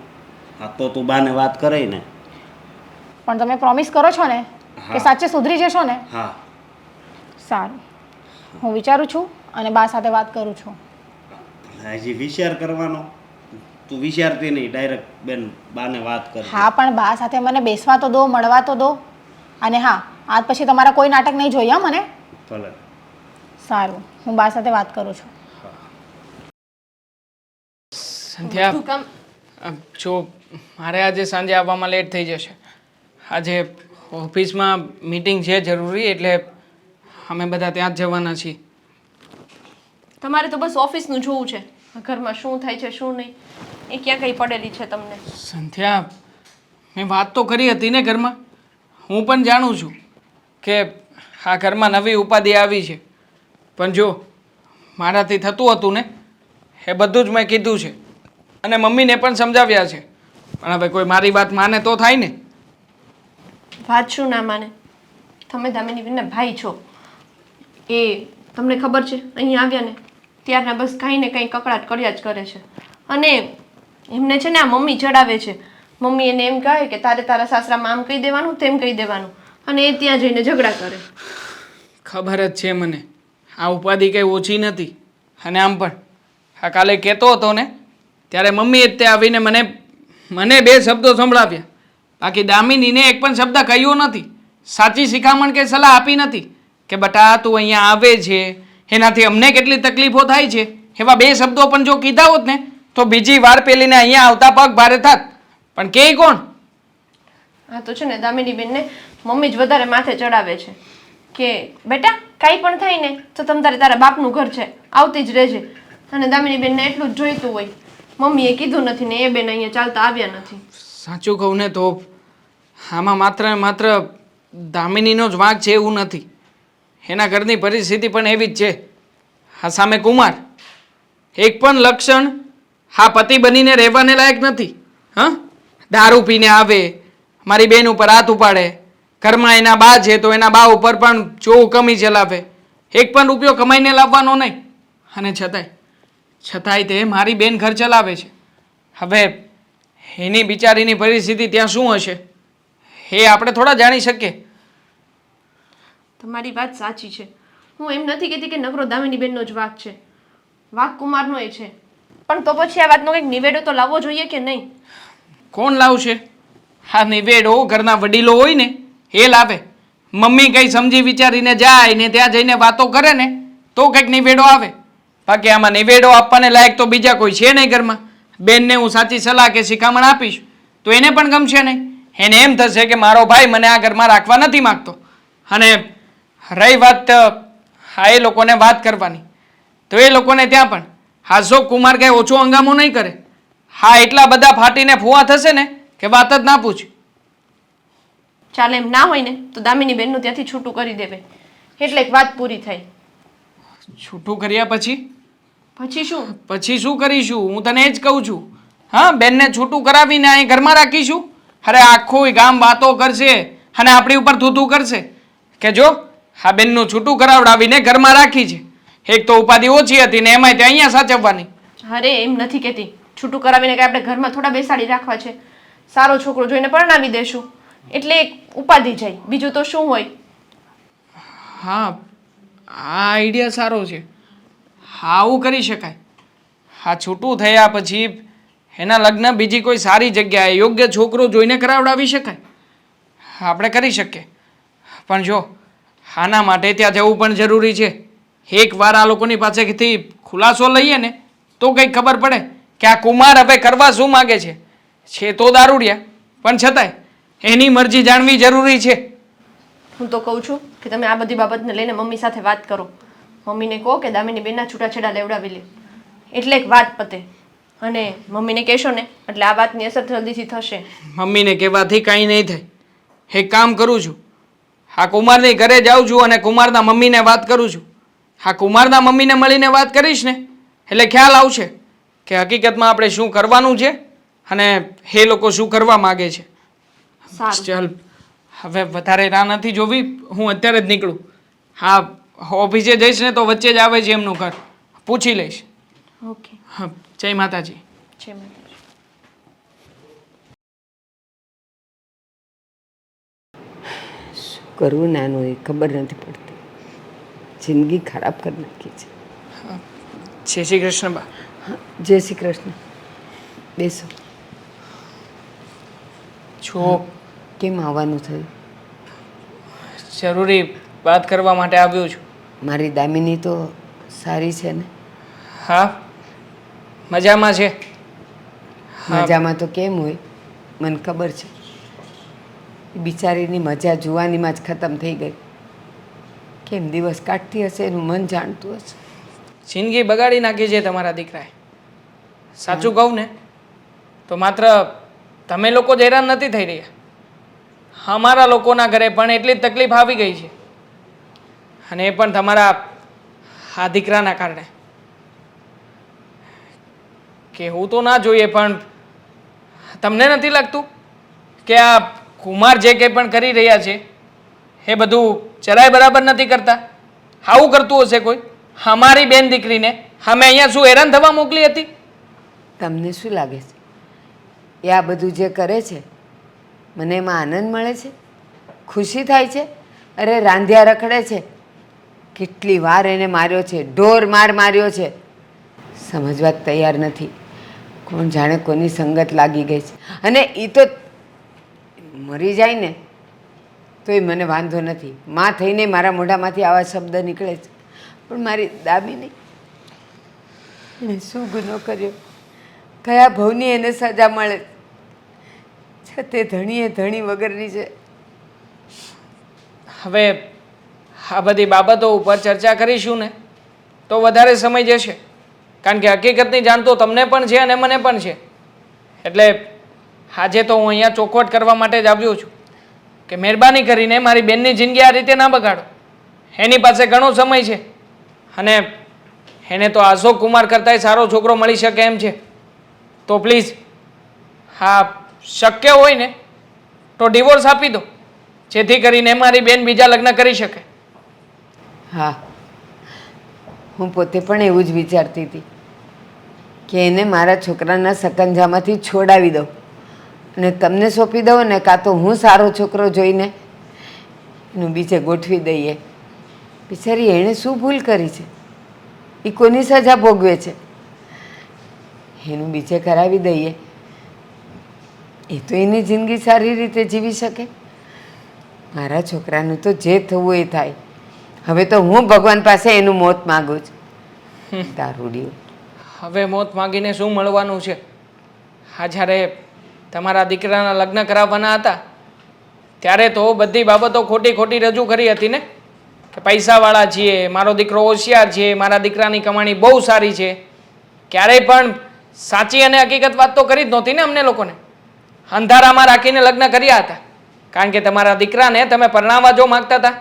હા તો તું બાને વાત કરે ને. પણ તમે પ્રોમિસ કરો છો ને હા. કે સાચે સુધરી જશો ને? હા સારું, હું વિચારું છું અને બા સાથે વાત કરું છું. હજી વિચાર કરવાનો? તું વિચારતી નહીં, ડાયરેક્ટ બેન બાને વાત કર. હા, પણ બા સાથે મને બેસવા તો દો, મળવા તો દો. અને હા, આજ પછી તમારા કોઈ નાટક નહીં જોઈએ હં મને. ભલે. સારું, હું બા સાથે વાત કરું છું. સંધ્યા તું કામ જો મારે આજે સાંજે આવવામાં લેટ થઈ જશે. આજે ઓફિસમાં મીટિંગ છે જરૂરી, એટલે અમે બધા ત્યાં જ જવાના છીએ. તમારે તો બસ ઓફિસનું જોવું છે, ઘરમાં શું થાય છે શું નહીં એ ક્યાં કઈ પડેલી છે તમને. સંધ્યા, મેં વાત તો કરી હતી ને ઘરમાં. હું પણ જાણું છું કે આ ઘરમાં નવી ઉપાધિ આવી છે, પણ જો મારાથી થતું હતું ને એ બધું જ મેં કીધું છે અને મમ્મીને પણ સમજાવ્યા છે. પણ હવે કોઈ મારી વાત માને તો થાય ને. વાત શું ના માને? તમે દામિની બેનના ભાઈ છો. એ તમને ખબર છે અહીંયા આવ્યા ને ત્યારના બસ કાંઈ ને કાંઈ કકડાટ કર્યા જ કરે છે. અને એમને છે ને આ મમ્મી ચડાવે છે. મમ્મી એને એમ કહે કે તારે તારા સાસરામાં આમ કહી દેવાનું તેમ કહી દેવાનું, અને એ ત્યાં જઈને ઝઘડા કરે. ખબર જ છે મને આ ઉપાધિ કંઈ ઓછી નથી. અને આમ પણ આ કાલે કહેતો હતો ને ત્યારે મમ્મીએ જ તે આવીને મને બે શબ્દો સંભળાવ્યા, બાકી દામિનીને એક પણ શબ્દ કહ્યો નથી. સાચી શિખામણ કે સલાહ આપી નથી કે બટા તું અહીંયા આવે છે એનાથી અમને કેટલી તકલીફો થાય છે, એવા બે શબ્દો પણ જો કીધા હોત ને તો બીજી વાર પેલીને અહીંયા આવતા પગ ભારે થાત. પણ કે કોણ? આ તો છે ને દામિની બેનને મમ્મી જ વધારે માથે ચડાવે છે કે બેટા કાંઈ પણ થાય ને તો તમ તારે તારા બાપનું ઘર છે, આવતી જ રહેજે. અને દામિની બેનને એટલું જ જોઈતું હોય, મમ્મીએ કીધું નથી ને એ બેન અહીંયા ચાલતા આવ્યા નથી. સાચું કહું ને તો આમાં માત્ર ને માત્ર દામિનીનો જ વાંક છે એવું નથી. એના ઘરની પરિસ્થિતિ પણ એવી જ છે. આ સામે કુમાર એક પણ લક્ષણ હા પતિ બનીને રહેવાને લાયક નથી. હા, દારૂ પીને આવે, મારી બેન ઉપર હાથ ઉપાડે, ઘરમાં એના બા છે તો એના બા ઉપર પણ જો કમી ચલાવે, એક પણ રૂપિયો કમાઈને લાવવાનો નહીં. અને છતાંય તે મારી બેન ઘર ચલાવે છે. હવે એની બિચારીની પરિસ્થિતિ ત્યાં શું હશે એ આપણે થોડા જાણી શકીએ. તમારી વાત સાચી છે. હું એમ નથી કહેતી કે નકરો દામિની બેનનો જ વાંક છે, વાંક કુમારનો એ છે. પણ તો પછી આ વાતનો કંઈક નિવેડો તો લાવવો જોઈએ કે નહીં? કોણ લાવશે? હા નિવેડો ઘરના વડીલો હોય ને એ લાવે. મમ્મી કંઈ સમજી વિચારીને જાય ને ત્યાં જઈને વાતો કરે ને તો કંઈક નિવેડો આવે. બાકી આમાં નિવેડો આપવાને લાયક તો બીજા કોઈ છે નહીં ઘરમાં. બેનને હું સાચી સલાહ કે શિખામણ આપીશ તો એને પણ ગમશે નહીં. એને એમ થશે કે મારો ભાઈ મને આ ઘરમાં રાખવા નથી માગતો. અને રહી વાત હા એ લોકોને વાત કરવાની, તો એ લોકોને ત્યાં પણ અશોક કુમાર કંઈ ઓછો હંગામો નહીં કરે. હા એટલા બધા ફાટીને ફુવા થશે ને કે વાત જ ના પૂછ. ચાલે એમ ના હોય ને તો દામિની બેનનું ત્યાંથી છૂટું કરી દેવે એટલે એક વાત પૂરી થઈ. છૂટું કર્યા પછી પછી શું? પછી શું કરીશું? હું તને એ જ કહું છું. હા બેનને છૂટું કરાવીને અહીં ઘરમાં રાખીશું. અરે આખું ગામ વાતો કરશે અને આપણી ઉપર થૂથું કરશે કે જો આ બેનનું છૂટું કરાવડાવીને ઘરમાં રાખી છે. એક તો ઉપાધિ ઓછી હતી ને એમાંય તે અહીંયા સાચવવાની. અરે એમ નથી કહેતી. છૂટું કરાવીને કે આપણે ઘરમાં થોડા બેસાડી રાખવા છે. સારો છોકરો જોઈને પરણાવી દેશું એટલે એક ઉપાધિ જાય, બીજું તો શું હોય. હા આ આઈડિયા સારો છે. હા આવું કરી શકાય. હા છૂટું થયા પછી એના લગ્ન બીજી કોઈ સારી જગ્યાએ યોગ્ય છોકરો જોઈને કરાવડાવી શકાય. આપણે કરી શકીએ. પણ જો આના માટે ત્યાં જવું પણ જરૂરી છે. એકવાર આ લોકોની પાસેથી ખુલાસો લઈએ ને તો કંઈક ખબર પડે કે આ કુમાર હવે કરવા શું માગે છે. છે તો દારૂડિયા પણ છતાંય એની મરજી જાણવી જરૂરી છે. હું તો કહું છું કે તમે આ બધી બાબતને લઈને મમ્મી સાથે વાત કરો. મમ્મીને કહો કે દામિની બેનના છૂટાછેડા લેવડાવી લે એટલે એક વાત પતે. અને મમ્મીને કહેશો ને એટલે આ વાતની અસર જલ્દીથી થશે. મમ્મીને કહેવાથી કાંઈ નહીં થાય. એક કામ કરું છું, આ કુમારની ઘરે જાઉં છું અને કુમારના મમ્મીને વાત કરું છું. આ કુમારના મમ્મીને મળીને વાત કરીશ ને એટલે ખ્યાલ આવશે કે હકીકતમાં આપણે શું કરવાનું છે અને એ લોકો શું કરવા માગે છે. સારું ચાલ હવે વધારે રાહ નથી જોવી. હું અત્યારે જ નીકળું. હા ઓફિસે જઈશ ને તો વચ્ચે જ આવે છે એમનું ઘર, પૂછી લઈશ. ઓકે. હા જય માતાજી. જય માતાજી. શું કરવું નાનું એ ખબર નથી પડતી. જિંદગી ખરાબ કરી નાખી છે. જય શ્રી કૃષ્ણ બા. જય શ્રી કૃષ્ણ. બેસો. જો કેમ આવવાનું થયું? જરૂરી વાત કરવા માટે આવ્યો છું. મારી દામિની તો સારી છે ને? હા મજામાં છે. હા. મજામાં તો કેમ હોય મને ખબર છે. એ બિચારીની મજા જુવાનીમાં જ ખતમ થઈ ગઈ. કેમ દિવસ કાઢતી હશે એનું મન જાણતું હશે. જિંદગી બગાડી નાખી છે તમારા દીકરાએ. સાચું કહું ને તો માત્ર તમે લોકો જ હેરાન નથી થઈ રહ્યા. અમારા લોકોના ઘરે પણ એટલી જ તકલીફ આવી ગઈ છે અને એ પણ તમારા આ દીકરાના કારણે. કહેવું તો ના જોઈએ પણ તમને નથી લાગતું કે આ કુમાર જે કંઈ પણ કરી રહ્યા છે એ બધું જરાય બરાબર નથી કરતા? આવું કરતું હશે કોઈ? અમારી બેન દીકરીને અમે અહીંયા શું હેરાન થવા મોકલી હતી? તમને શું લાગે છે એ આ બધું જે કરે છે મને એમાં આનંદ મળે છે, ખુશી થાય છે? અરે રાંધિયા રખડે છે. કેટલી વાર એને માર્યો છે, ઢોર માર માર્યો છે. સમજવા જ તૈયાર નથી. કોણ જાણે કોની સંગત લાગી ગઈ છે. અને એ તો મરી જાય ને તોય મને વાંધો નથી. માં થઈને મારા મોઢામાંથી આવા શબ્દ નીકળે છે. પણ મારી દામિની એણે શું ગુનો કર્યો? કયા ભવની એને સજા મળે છે? તે ધણીએ ધણી વગરની છે. હવે આ બધી બાબતો ઉપર ચર્ચા કરીશું ને તો વધારે સમય જશે. કારણ કે હકીકતની જાણ તો તમને પણ છે અને મને પણ છે. એટલે આજે તો હું અહીંયા ચોખવટ કરવા માટે જ આવ્યો છું કે મહેરબાની કરીને મારી બેનની જિંદગી આ રીતે ના બગાડો. એની પાસે ઘણો સમય છે અને એને તો અશોક કુમાર કરતાંય સારો છોકરો મળી શકે એમ છે. તો પ્લીઝ હા શક્ય હોય ને તો ડિવોર્સ આપી દો જેથી કરીને મારી બેન બીજા લગ્ન કરી શકે. હા, હું પોતે પણ એવું જ વિચારતી હતી કે એને મારા છોકરાના સકંજામાંથી છોડાવી દઉં અને તમને સોંપી દઉં ને કાં તો હું સારો છોકરો જોઈને એનું બીજે ગોઠવી દઈએ. બિચારી એણે શું ભૂલ કરી છે? એ કોની સજા ભોગવે છે? એનું બીજે કરાવી દઈએ એ તો એની જિંદગી સારી રીતે જીવી શકે. મારા છોકરાનું તો જે થવું એ થાય. હવે તો હું ભગવાન પાસે એનું મોત માગું છું. દારૂડિયું. હવે મોત માગીને શું મળવાનું છે? હા, જ્યારે તમારા દીકરાના લગ્ન કરાવવાના હતા ત્યારે તો બધી બાબતો ખોટી ખોટી રજૂ કરી હતી ને, કે પૈસાવાળા છીએ, મારો દીકરો હોશિયાર છે, મારા દીકરાની કમાણી બહુ સારી છે. ક્યારેય પણ સાચી અને હકીકત વાત તો કરી જ નહોતી ને અમને લોકોને. અંધારામાં રાખીને લગ્ન કર્યા હતા કારણ કે તમારા દીકરાને તમે પરણાવવા જો માગતા હતા.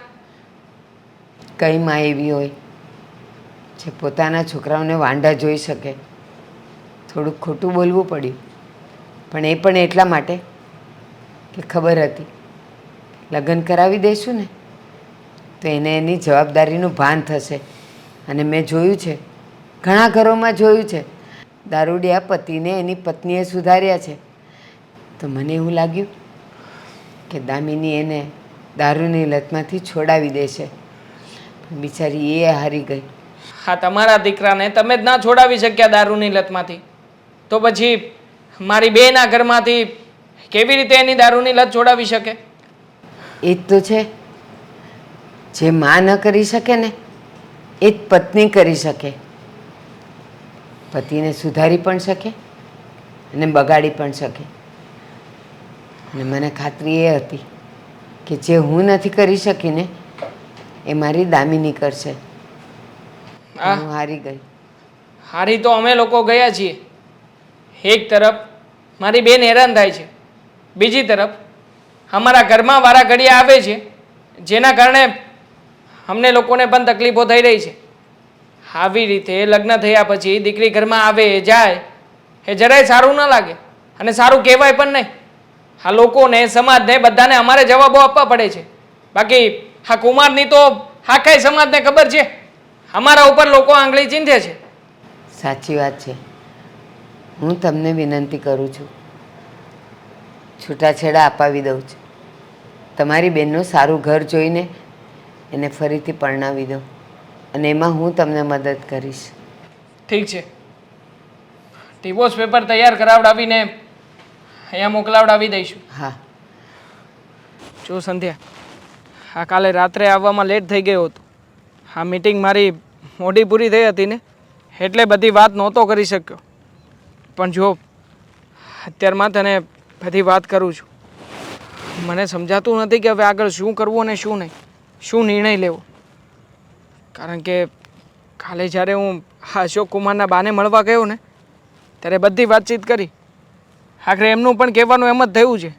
કઈ માં એવી હોય જે પોતાના છોકરાઓને વાંઢા જોઈ શકે? થોડુંક ખોટું બોલવું પડ્યું, પણ એ પણ એટલા માટે કે ખબર હતી લગ્ન કરાવી દઈશું ને તો એને એની જવાબદારીનું ભાન થશે. અને મેં જોયું છે, ઘણા ઘરોમાં જોયું છે, દારૂડિયા પતિને એની પત્નીએ સુધાર્યા છે. તો મને એવું લાગ્યું કે દામિની એને દારૂની લતમાંથી છોડાવી દેશે, પણ બિચારી એ હારી ગઈ. હા, તમારા દીકરાને તમે જ ના છોડાવી શક્યા દારૂની લતમાંથી, તો પછી મારી બેના ઘરમાંથી કેવી રીતે એની દારૂની લત છોડાવી શકે? એ જ તો છે, જે માં ન કરી શકે ને એ જ પત્ની કરી શકે. પતિને સુધારી પણ શકે અને બગાડી પણ શકે. અને મને ખાતરી એ હતી કે જે હું નથી કરી શકી ને એ મારી દામિની કરશે. હું હારી ગઈ. હારી તો અમે લોકો ગયા છીએ. એક તરફ મારી બેન હેરાન થાય છે, બીજી તરફ અમારા ઘરમાં વારા ઘડિયા આવે છે જેના કારણે અમને લોકોને પણ તકલીફો થઈ રહી છે. આવી રીતે લગ્ન થયા પછી દીકરી ઘરમાં આવે જાય એ જરાય સારું ન લાગે અને સારું કહેવાય પણ નહીં. આ લોકોને, સમાજને, બધાને અમારે જવાબો આપવા પડે છે. બાકી આ કુમારની તો આખા સમાજને ખબર છે અમારા ઉપર લોકો આંગળી ચીંધે છે. સાચી વાત છે. હું તમને વિનંતી કરું છું, છૂટાછેડા અપાવી દઉં છું. તમારી બેનનું સારું ઘર જોઈને એને ફરીથી પરણાવી દો અને એમાં હું તમને મદદ કરીશ. ઠીક છે, ડિવોર્સ પેપર તૈયાર કરાવડાવીને અહીંયા મોકલાવડાવી દઈશું. હા. જો સંધ્યા, આ કાલે રાત્રે આવવામાં લેટ થઈ ગયો હતો. આ મીટિંગ મારી મોડી પૂરી થઈ હતી ને એટલે બધી વાત નહોતો કરી શક્યો. પણ જો અત્યારમાં તને બધી વાત કરું છું. મને સમજાતું નથી કે હવે આગળ શું કરવું અને શું નહીં, શું નિર્ણય લેવો. કારણ કે કાલે જ્યારે હું અશોક કુમારના બાને મળવા ગયો ને ત્યારે બધી વાતચીત કરી. આખરે એમનું પણ કહેવાનું એમ જ થયું છે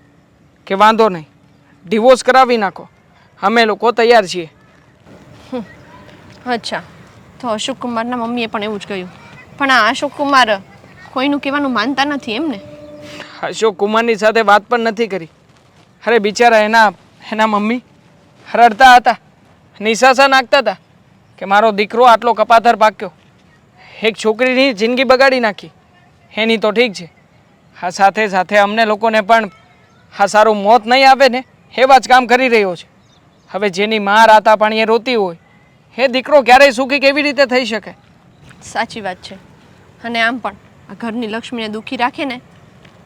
કે વાંધો નહીં, ડિવોર્સ કરાવી નાખો, અમે લોકો તૈયાર છીએ. અચ્છા, તો અશોક કુમારના મમ્મીએ પણ એવું જ કહ્યું. પણ આ અશોક કુમાર કોઈનું કહેવાનું માનતા નથી એમ ને? અશોક કુમારની સાથે વાત પણ નથી કરી. અરે બિચારા એના મમ્મી રડતા હતા, નિશાસા નાખતા હતા કે મારો દીકરો આટલો કપાતર પાક્યો, એક છોકરીની જિંદગી બગાડી નાખી. એની તો ઠીક છે, આ સાથે સાથે અમને લોકોને પણ આ સારું મોત નહીં આવે ને એવા જ કામ કરી રહ્યો છે. હવે જેની મા રાતા પાણીએ રોતી હોય એ દીકરો ક્યારેય સુખી કેવી રીતે થઈ શકે? સાચી વાત છે. અને આમ પણ આ ઘરની લક્ષ્મીને દુઃખી રાખે ને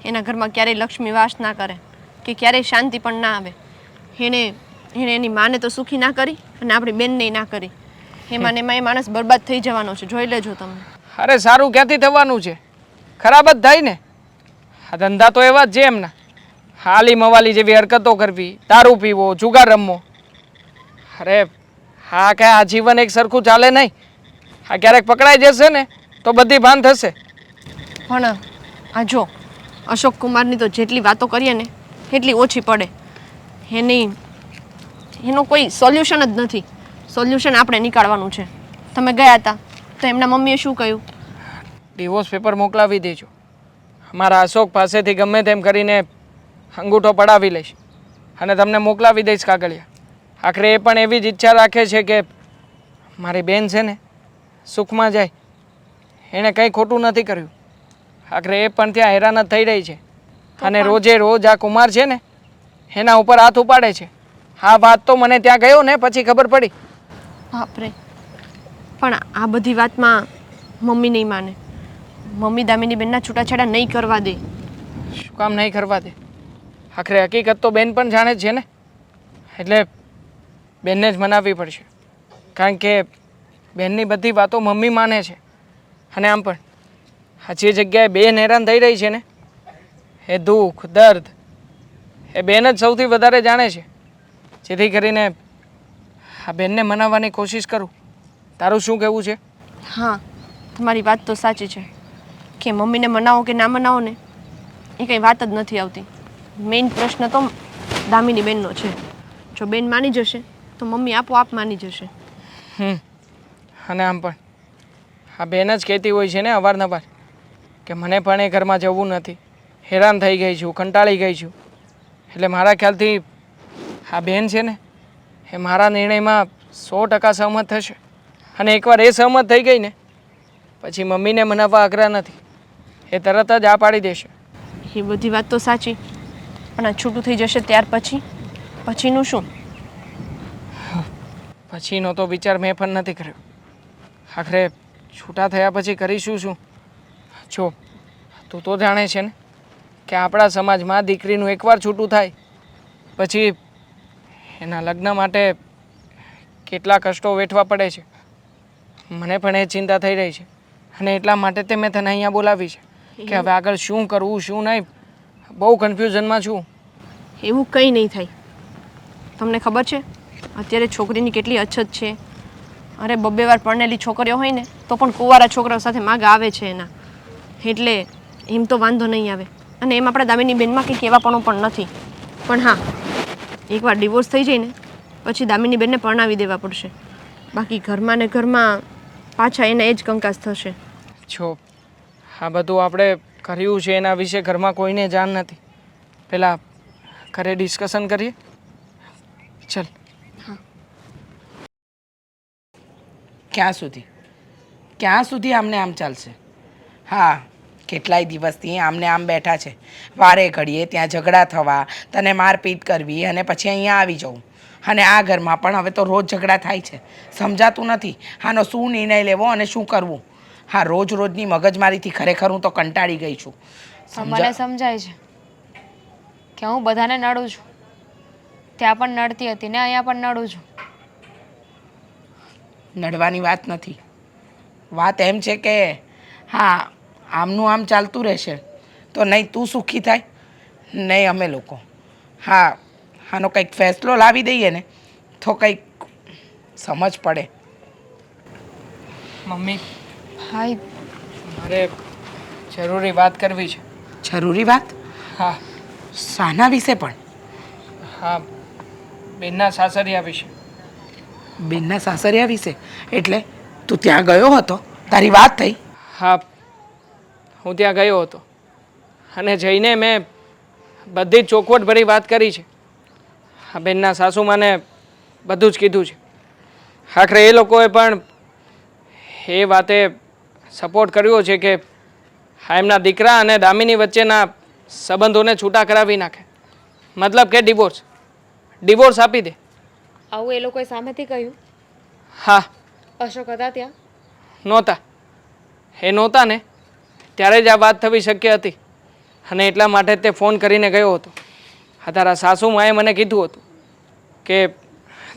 એના ઘરમાં ક્યારેય લક્ષ્મી વાસ ના કરે કે ક્યારેય શાંતિ પણ ના આવે. એને એની માને તો સુખી ના કરી અને આપણી બેનને ના કરી. એમાં ને એમાં એ માણસ બરબાદ થઈ જવાનો છે, જોઈ લેજો તમે. અરે સારું ક્યાંથી થવાનું છે? ખરાબ જ થાય ને. આ ધંધા તો એવા જ છે એમના. હાલી મવાલી જેવી હરકતો કરવી, દારૂ પીવો, જુગાર રમવો. અરે હા, કાંઈ આ જીવન એક સરખું ચાલે નહીં. આ ક્યારેક પકડાઈ જશે ને તો બધી ભાન થશે. પણ આ જો અશોક કુમારની તો જેટલી વાતો કરીએ ને એટલી ઓછી પડે. એનો કોઈ સોલ્યુશન જ નથી. સોલ્યુશન આપણે નીકાળવાનું છે. તમે ગયા હતા તો એમના મમ્મીએ શું કહ્યું? ડિવોર્સ પેપર મોકલાવી દેજો. અમારા અશોક પાસેથી ગમે તેમ કરીને અંગૂઠો પડાવી લઈશ અને તમને મોકલાવી દઈશ કાગળિયા. આખરે એ પણ એવી જ ઈચ્છા રાખે છે કે મારી બેન છે ને સુખમાં જાય. એણે કંઈ ખોટું નથી કર્યું. આખરે એ પણ ત્યાં હેરાન જ થઈ રહી છે અને રોજે રોજ આ કુમાર છે ને એના ઉપર હાથ ઉપાડે છે. આ વાત તો મને ત્યાં ગયો ને પછી ખબર પડી. બાપરે, પણ આ બધી વાતમાં મમ્મી નહીં માને. મમ્મી દામિની બેનના છૂટાછેડા નહીં કરવા દે. શું કામ નહીં કરવા દે? આખરે હકીકત તો બેન પણ જાણે જ છે ને, એટલે બેનને જ મનાવવી પડશે. કારણ કે બેનની બધી વાતો મમ્મી માને છે. અને આમ પણ આ જે જગ્યાએ બેન હેરાન થઈ રહી છે ને, એ દુઃખ દર્દ એ બેન જ સૌથી વધારે જાણે છે. જેથી કરીને આ બેનને મનાવવાની કોશિશ કરું. તારું શું કહેવું છે? હા, તમારી વાત તો સાચી છે કે મમ્મીને મનાવો કે ના મનાવો ને એ કંઈ વાત જ નથી આવતી. મેઇન પ્રશ્ન તો દામિની બેનનો છે. જો બેન માની જશે તો મમ્મી આપોઆપ માની જશે. અને આમ પણ આ બેન જ કહેતી હોય છે ને અવારનવાર કે મને પણ એ ઘરમાં જવું નથી, હેરાન થઈ ગઈ છું, કંટાળી ગઈ છું. એટલે મારા ખ્યાલથી આ બેન છે ને એ મારા નિર્ણયમાં 100% સહમત થશે. અને એકવાર એ સહમત થઈ ગઈ ને પછી મમ્મીને મનાવવા આગ્રહ નથી, એ તરત જ આ પાડી દેશે. એ બધી વાત તો સાચી, પણ આ છૂટું થઈ જશે ત્યાર પછીનું શું? પછીનો તો વિચાર મેં પણ નથી કર્યો. આખરે છૂટા થયા પછી કરીશું શું? જો તું તો જાણે છે ને કે આપણા સમાજમાં દીકરીનું એકવાર છૂટું થાય પછી એના લગ્ન માટે કેટલા કષ્ટો વેઠવા પડે છે. મને પણ એ ચિંતા થઈ રહી છે અને એટલા માટે તે મેં તને અહીંયા બોલાવી છે કે હવે આગળ શું કરવું શું નહીં, બહુ કન્ફ્યુઝનમાં છું. એવું કંઈ નહીં થાય. તમને ખબર છે અત્યારે છોકરીની કેટલી અછત છે? અરે 2 વાર પરણેલી છોકરીઓ હોય ને તો પણ કુંવારા છોકરાઓ સાથે માગા આવે છે એના. એટલે એમ તો વાંધો નહીં આવે. અને એમ આપણા દામિની બેનમાં કંઈ કહેવાપણું પણ નથી. પણ હા, એકવાર ડિવોર્સ થઈ જાય ને પછી દામિની બેનને પરણાવી દેવા પડશે. બાકી ઘરમાં ને ઘરમાં પાછા એને એ જ કંકાસ થશે. જો આ બધું આપણે કર્યું છે એના વિશે ઘરમાં કોઈને જાણ નથી. પહેલાં ઘરે ડિસ્કશન કરીએ. ચલ. ક્યાં સુધી આમને આમ ચાલશે? હા, કેટલાય દિવસથી આમને આમ બેઠા છે. વારે ઘડીએ ત્યાં ઝઘડા થવા, તને મારપીટ કરવી અને પછી અહીંયા આવી જવું. અને આ ઘરમાં પણ હવે તો રોજ ઝઘડા થાય છે. સમજાતું નથી આનો શું નિર્ણય લેવો અને શું કરવું. હા, રોજની મગજમારીથી ખરેખર હું તો કંટાળી ગઈ છું. મને સમજાય છે કે હું બધાને નડું છું. ત્યાં પણ નડતી હતી ને અહીંયા પણ નડું છું. નડવાની વાત નથી. વાત એમ છે કે હા, આમનું આમ ચાલતું રહેશે તો નહીં તું સુખી થાય નહીં અમે લોકો. હા, આનો કંઈક ફેસલો લાવી દઈએ ને તો કંઈક સમજ પડે. મમ્મી, ભાઈ, મારે જરૂરી વાત કરવી છે. જરૂરી વાત? હા. શાના વિશે પણ? હા, બેનના સાસરિયા વિશે. બેનના સાસરિયા વિશે? એટલે તું ત્યાં ગયો હતો? તારી વાત થઈ? હા, હું ત્યાં ગયો હતો અને જઈને મેં બધી જ ચોખવટભરી વાત કરી છે. હા, બેનના સાસુમાને બધું જ કીધું છે. આખરે એ લોકોએ પણ એ વાતે સપોર્ટ કર્યો છે કે હા, એમના દીકરા અને દામિની વચ્ચેના સંબંધોને છૂટા કરાવી નાખે. મતલબ કે ડિવોર્સ આપી દે. આવું એ લોકોએ સામેથી કહ્યું? હા. અશોક હતા ત્યાં? નહોતા. એ નહોતા ને ત્યારે જ આ વાત થવી શક્ય હતી અને એટલા માટે તે ફોન કરીને ગયો હતો. હા, તારા સાસુમાએ મને કીધું હતું કે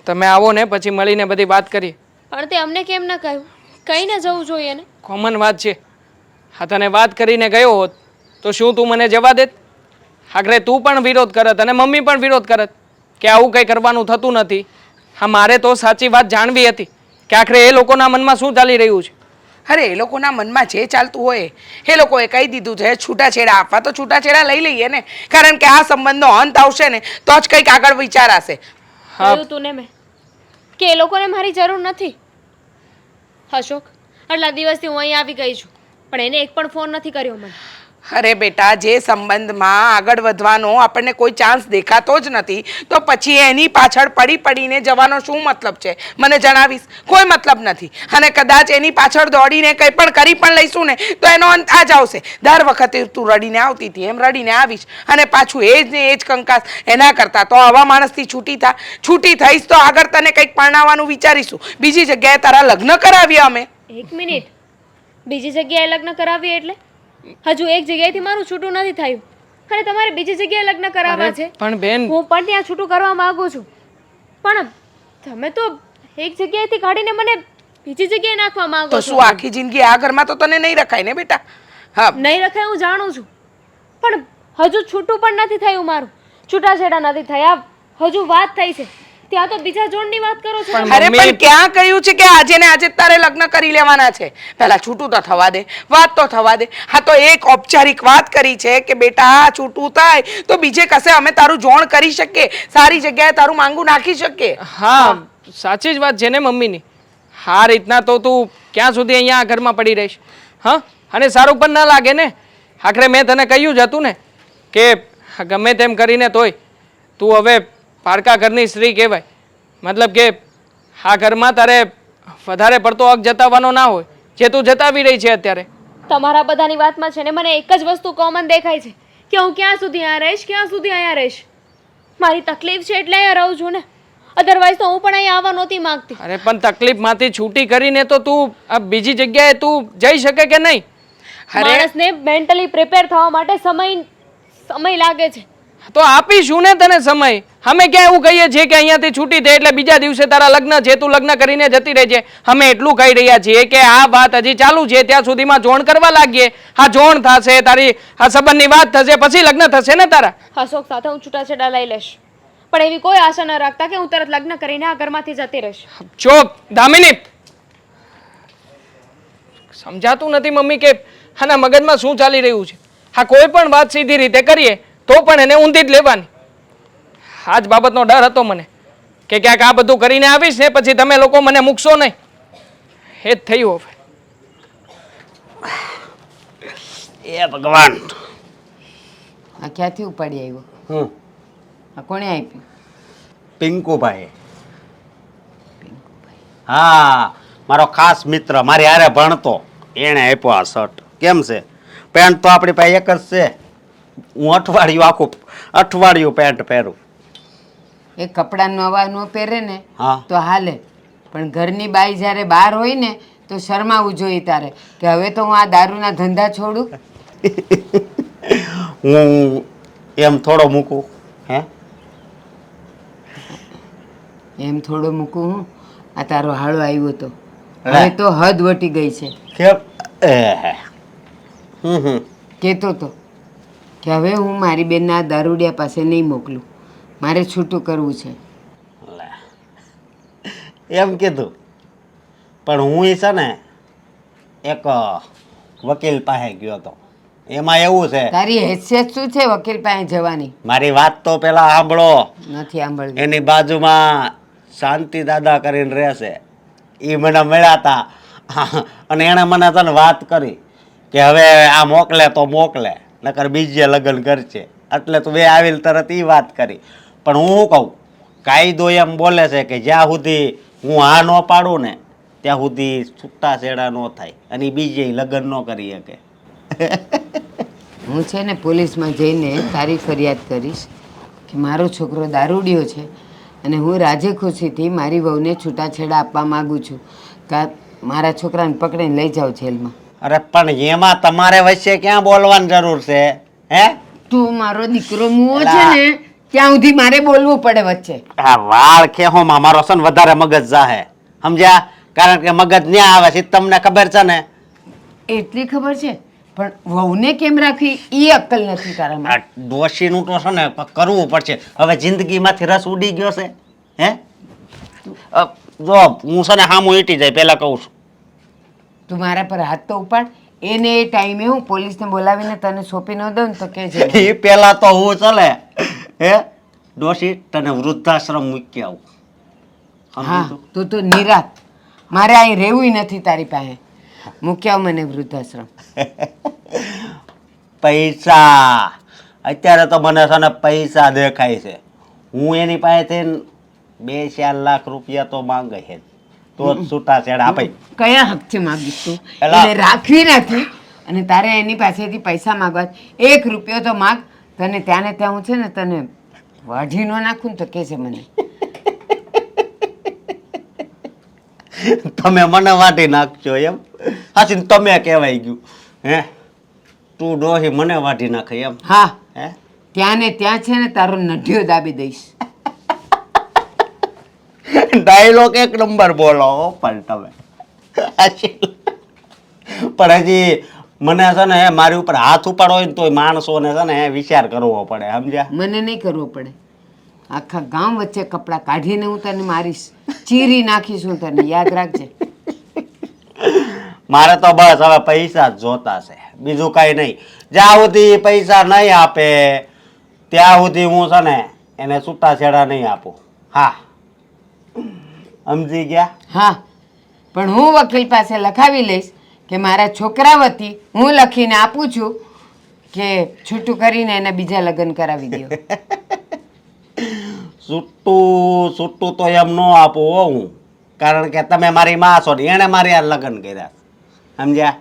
તમે આવો ને પછી મળીને બધી વાત કરીએ. પણ તે અમને કેમ ન કહ્યું? કહીને જવું જોઈએ ને. કોમન વાત છે. હા, તને વાત કરીને ગયો હોત તો શું તું મને જવા દેત? આખરે તું પણ વિરોધ કરત અને મમ્મી પણ વિરોધ કરત કે આવું કંઈ કરવાનું થતું નથી. હા, મારે તો સાચી વાત જાણવી હતી કે આખરે એ લોકોના મનમાં શું ચાલી રહ્યું છે. અરે એ લોકોના મનમાં જે ચાલતું હોય એ લોકોએ કહી દીધું છે છૂટાછેડા આપવા તો છૂટાછેડા લઈ લઈએ ને. કારણ કે આ સંબંધનો અંત આવશે ને તો જ કંઈક આગળ વિચારાશે. કહ્યું તું ને મેં કે એ લોકોને મારી જરૂર નથી. અશોક, આટલા દિવસથી હું અહીં આવી ગઈ છું પણ એને એક પણ ફોન નથી કર્યો મને. અરે બેટા, જે સંબંધમાં આગળ વધવાનો આપણને કોઈ ચાન્સ દેખાતો જ નથી તો પછી એની પાછળ પડીને જવાનો શું મતલબ છે? મને જણાવીશ. કોઈ મતલબ નથી. અને કદાચ એની પાછળ દોડીને કંઈ પણ કરી પણ લઈશું ને તો એનો અંત આ જ આવશે. દર વખતે તું રડીને આવતી હતી એમ રડીને આવીશ અને પાછું એ જ ને એ જ કંકાસ. એના કરતાં તો આવા માણસથી છૂટી થઈશ તો આગળ તને કંઈક પરણાવવાનું વિચારીશું. બીજી જગ્યાએ તારા લગ્ન કરાવ્યા અમે. એક મિનિટ, બીજી જગ્યાએ લગ્ન કરાવીએ એટલે? હજુ એક જગ્યાએથી મારું છૂટું નથી થયું અને તમારે બીજી જગ્યાએ લગ્ન કરાવવા છે. પણ બેન હું પણ ત્યાં છૂટું કરવા માંગુ છું, પણ તમે તો એક જગ્યાએથી કાઢીને મને બીજી જગ્યાએ નાખવા માંગો તો છો. શું આખી જિંદગી આ ઘરમાં તો તને નહીં રખાય ને બેટા? હા, નહીં રખાય હું જાણું છું, પણ હજુ છૂટું પણ નથી થયું મારું, છૂટાછેડા નથી થયા, હજુ વાત થઈ છે. ત્યાં તો બીજા જોડની વાત કરો છો તમે. અરે પણ ક્યાં કહ્યું છે કે આજે ને આજે જ તારે લગ્ન કરી લેવાના છે? પહેલા છૂટું તો થવા દે, વાત તો થવા દે. હા, તો એક ઔપચારિક વાત કરી છે કે બેટા આ છૂટું થાય તો બીજે કશે અમે તારું જોણ કરી શકીએ, સારી જગ્યાએ તારું માંગુ નાખી શકીએ. હા, સાચી જ વાત છે ને મમ્મીની. આ રીતના તો તું ક્યાં સુધી અહીંયા આ ઘરમાં પડી રહીશ? હા, અને સારું પણ ના લાગે ને. આખરે મેં તને કહ્યું જ હતું ને કે ગમે તેમ કરીને તોય તું હવે પારકા ઘરની સ્ત્રી કહેવાય. મતલબ કે આ ઘરમાં તારે વધારે પડતો હક જતાવવાનો ના હોય, જે તું જતાવી રહી છે અત્યારે. તમારા બધાની વાતમાં છે ને મને એક જ વસ્તુ કોમન દેખાય છે કે હું ક્યાં સુધી અહીંયા રહીશ, ક્યાં સુધી અહીંયા રહીશ. મારી તકલીફ છે એટલે અહીંયા રહું છું ને, અધરવાઇઝ તો હું પણ અહીંયા આવવા નહોતી માંગતી. અરે પણ તકલીફમાંથી છૂટી કરીને તો તું આ બીજી જગ્યાએ તું જઈ શકે કે નહીં? માણસને મેન્ટલી પ્રિપેર થવા માટે સમય લાગે છે. તો આપીશું ને તને સમય. અમે ક્યાં એવું કહીએ છીએ કે અહીંયાથી છૂટી થઈ એટલે બીજા દિવસે તારા લગ્ન છે, તું લગ્ન કરીને જતી રહેજે. અમે એટલું કહી રહ્યા છીએ કે આ વાત હજી ચાલુ છે ત્યાં સુધીમાં જોણ કરવા લાગીએ. હા, જોણ થશે, તારી આ સંબંધની વાત થશે, પછી લગ્ન થશે ને તારા. અશોક સાથે હું છૂટાછેડા લઈ લઈશ, પણ એવી કોઈ આશા ન રાખતા કે હું તરત લગ્ન કરીને આ ઘરમાંથી જતી રહીશ. ચોપ દામિની, સમજાતું નથી મમ્મી કે આના મગજમાં શું ચાલી રહ્યું છે. હા, કોઈ પણ વાત સીધી રીતે કરીએ તો પણ એને ઊંધી જ લેવાની. આ જ બાબતનો ડર હતો મને કે ક્યાંક આ બધું કરીને આવીશ ને પછી તમે લોકો મને મૂકશો નહીં. એ જ થયું હવે. એ ભગવાન. આ ક્યાંથી ઉપાડી આવ્યો? હું આ કોણે આપ્યું? પિંકુભાઈ. હા, મારો ખાસ મિત્ર, મારી હારે ભણતો, એણે આપ્યો આ શર્ટ. કેમ છે? પેન્ટ તો આપણી પાસે એક જ છે. હું અઠવાડિયું પેન્ટ પહેરું. એ કપડાં નવા ન પહેરે ને હા. તો હાલે, પણ ઘરની બાઈ જ્યારે બહાર હોય ને તો શરમાવું જોઈએ તારે કે હવે તો હું આ દારૂના ધંધા છોડું. હું એમ થોડો મૂકું? હે, એમ થોડો મૂકું હું? આ તારો હાળો આવ્યો તો લે. હવે તો હદ વટી ગઈ છે. કેમ? હમ. કહેતો તો કે હવે હું મારી બેનના દારૂડિયા પાસે નહીં મોકલું, મારે છૂટું કરવું છે. એમ કીધું? પણ હું છે ને એક વકીલ પાસે ગયો હતો. એમાં એવું છે, તારી હેસિયત શું છે વકીલ પાસે જવાની? મારી વાત તો પેલા સાંભળો. નથી સાંભળવી. એની બાજુમાં શાંતિ દાદા કરીને રહેશે, એ મને મળ્યા હતા અને એણે મને તને વાત કરી કે હવે આ મોકલે તો મોકલે, નકર બીજે લગ્ન કરશે. એટલે તું બે આવેલ તરત એ વાત કરી. પણ હું શું કહું, કાયદો એમ બોલે છે કે જ્યાં સુધી હું આ ન પાડું ને ત્યાં સુધી છૂટાછેડા ન થાય અને બીજે લગ્ન ન કરી શકે. હું છે ને પોલીસમાં જઈને તારી ફરિયાદ કરીશ કે મારો છોકરો દારૂડિયો છે અને હું રાજી ખુશીથી મારી વહુને છૂટાછેડા આપવા માગું છું. કા મારા છોકરાને પકડીને લઈ જાઓ જેલમાં. અરે પણ એમાં તમારે વચ્ચે ક્યાં બોલવાની જરૂર છે? હે, તું મારો દીકરો મુવો છે ને ત્યાં સુધી મારે બોલવું પડે વચ્ચે. આ વાળ ખેહોમાં મારો છે ને વધારે મગજ જાહે, સમજ્યા? કારણ કે મગજ ન્યા આવે છે તમને ખબર છે ને. એટલી ખબર છે, પણ વહુને કેમ રાખવી એ અક્કલ નથી તારામાં. આ ડોશીનું તો છે ને કરવું પડશે. હવે જિંદગીમાંથી રસ ઉડી ગયો છે. હે, જો હું છે ને હામું ઈટી જાય પહેલા કહું છું. તું મારા પર હાથ તો ઉપાડ. એને એ ટાઈમે હું પોલીસને બોલાવીને તને સોંપી ન દઉં ને તો કહેજે. એ પહેલા તો હું ચાલે. હે ડોશી, તને વૃદ્ધાશ્રમ મૂકી આવું. હા, તું તો નિરાત. મારે અહીં રહેવું નથી તારી પાસે. મૂકી આવ મને વૃદ્ધાશ્રમ. પૈસા અત્યારે તો મને છે ને પૈસા દેખાય છે. હું એની પાસેથી 2-4 લાખ રૂપિયા તો માંગે છે તો જ છૂટાછેડા આપે. કયા હકથી માગીશ તું? એલા. એને રાખવી નથી અને તારે એની પાસેથી પૈસા માગવા 1 રૂપિયો તો માગ. તને ત્યાં ને ત્યાં હું છે ને તને વાઢી ન નાખું ને તો કહેજે મને. તમે મને વાટી નાખજો એમ? હાચી તમે કહેવાય ગયું. હે, તું ડોહી મને વાટી નાખે એમ? હા, હે ત્યાં ને ત્યાં છે ને તારો નઢિયો દાબી દઈશ. ડાયલોગ એક નંબર બોલો હો પણ તમે. પણ હજી મને છે ને મારી ઉપર હાથ ઉપાડો હોય ને તોય માણસોને છે ને વિચાર કરવો પડે, સમજ્યા? મને નહીં કરવો પડે. આખા ગામ વચ્ચે કપડાં કાઢીને હું તને મારીશ, ચીરી નાખીશ હું તને, યાદ રાખજે. મારે તો બસ હવે પૈસા જ જોતા છે, બીજું કાંઈ નહીં. જ્યાં સુધી પૈસા નહીં આપે ત્યાં સુધી હું છે ને એને છૂટાછેડા નહીં આપું. હા, સમજી ગયા? હા, પણ હું વકીલ પાસે લખાવી લઈશ કે મારા છોકરા વતી હું લખીને આપું છું કે છૂટું કરીને એને બીજા લગ્ન કરાવી દો. છૂટું તો એમ ન આપું હો હું, કારણ કે તમે મારી માં છો ને એણે મારી આ લગ્ન કર્યા, સમજ્યા?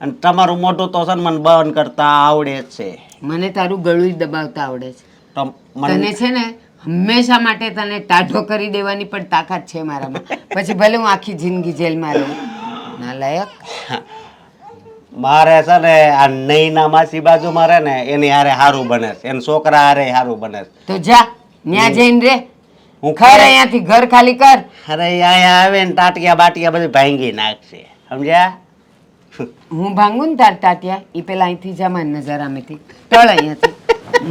અને તમારું મોઢું તો છે ને મને બંધ કરતા આવડે જ છે. મને તારું ગળું દબાવતા આવડે છે. તો તને મને છે ને હંમેશા માટે તને ટાઢો કરી દેવાની પણ તાકાત છે મારામાં. પછી ભલે હું આખી જિંદગી જેલમાં રહું. નાલાયક. મારે છે ને આ નૈના માસી બાજુ મારે ને એની હારે સારું બને છે, એના છોકરા હારે સારું બને છે. તો જા ન્યા જઈને રે. હું ખર અહીંયાથી ઘર ખાલી કર. અરે અહીંયા આવે ને ટાટિયા બાટિયા બધું ભાંગી નાખશે, સમજ્યા? હું ભાંગું ને તાર તાત્યા એ પેલા અહીંથી જા મારી નજરામેથી ટળ અહીંયાથી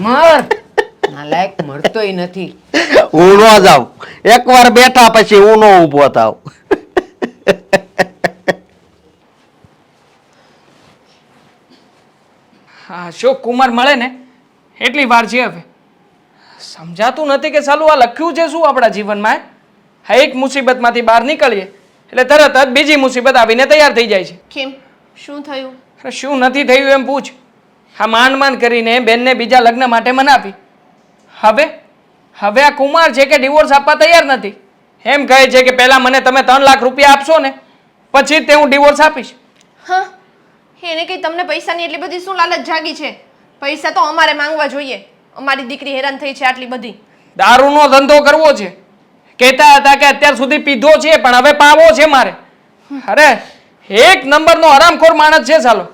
મર. નાલાયક મળતોય નથી. હું ન જાઉં, એકવાર બેઠા પછી હું ન ઊભો થાવ. હા, અશોક કુમાર મળે ને એટલી વાર છે હવે. સમજાતું નથી કે સાલું આ લખ્યું છે શું આપણા જીવનમાં? હા, એક મુસીબતમાંથી બહાર નીકળીએ એટલે તરત જ બીજી મુસીબત આવીને તૈયાર થઈ જાય છે. કેમ શું થયું? અરે શું નથી થયું એમ પૂછ. હા, માંડ કરીને બેનને બીજા લગ્ન માટે મનાવી. હવે હવે આ કુમાર છે કે ડિવોર્સ આપવા તૈયાર નથી. એમ કહે છે કે પહેલાં મને તમે 3 લાખ રૂપિયા આપશો ને પછી જ તે હું ડિવોર્સ આપીશ. હા, એને કંઈ તમને પૈસાની એટલી બધી શું લાલચ જાગી છે? પૈસા તો અમારે માંગવા જોઈએ. અમારી દીકરી હેરાન થઈ છે આટલી બધી. દારૂનો ધંધો કરવો છે. કહેતા હતા કે અત્યાર સુધી પીધો છે પણ હવે પાવો છે મારે. અરે એક નંબરનો હરામખોર માણસ છે સાલો.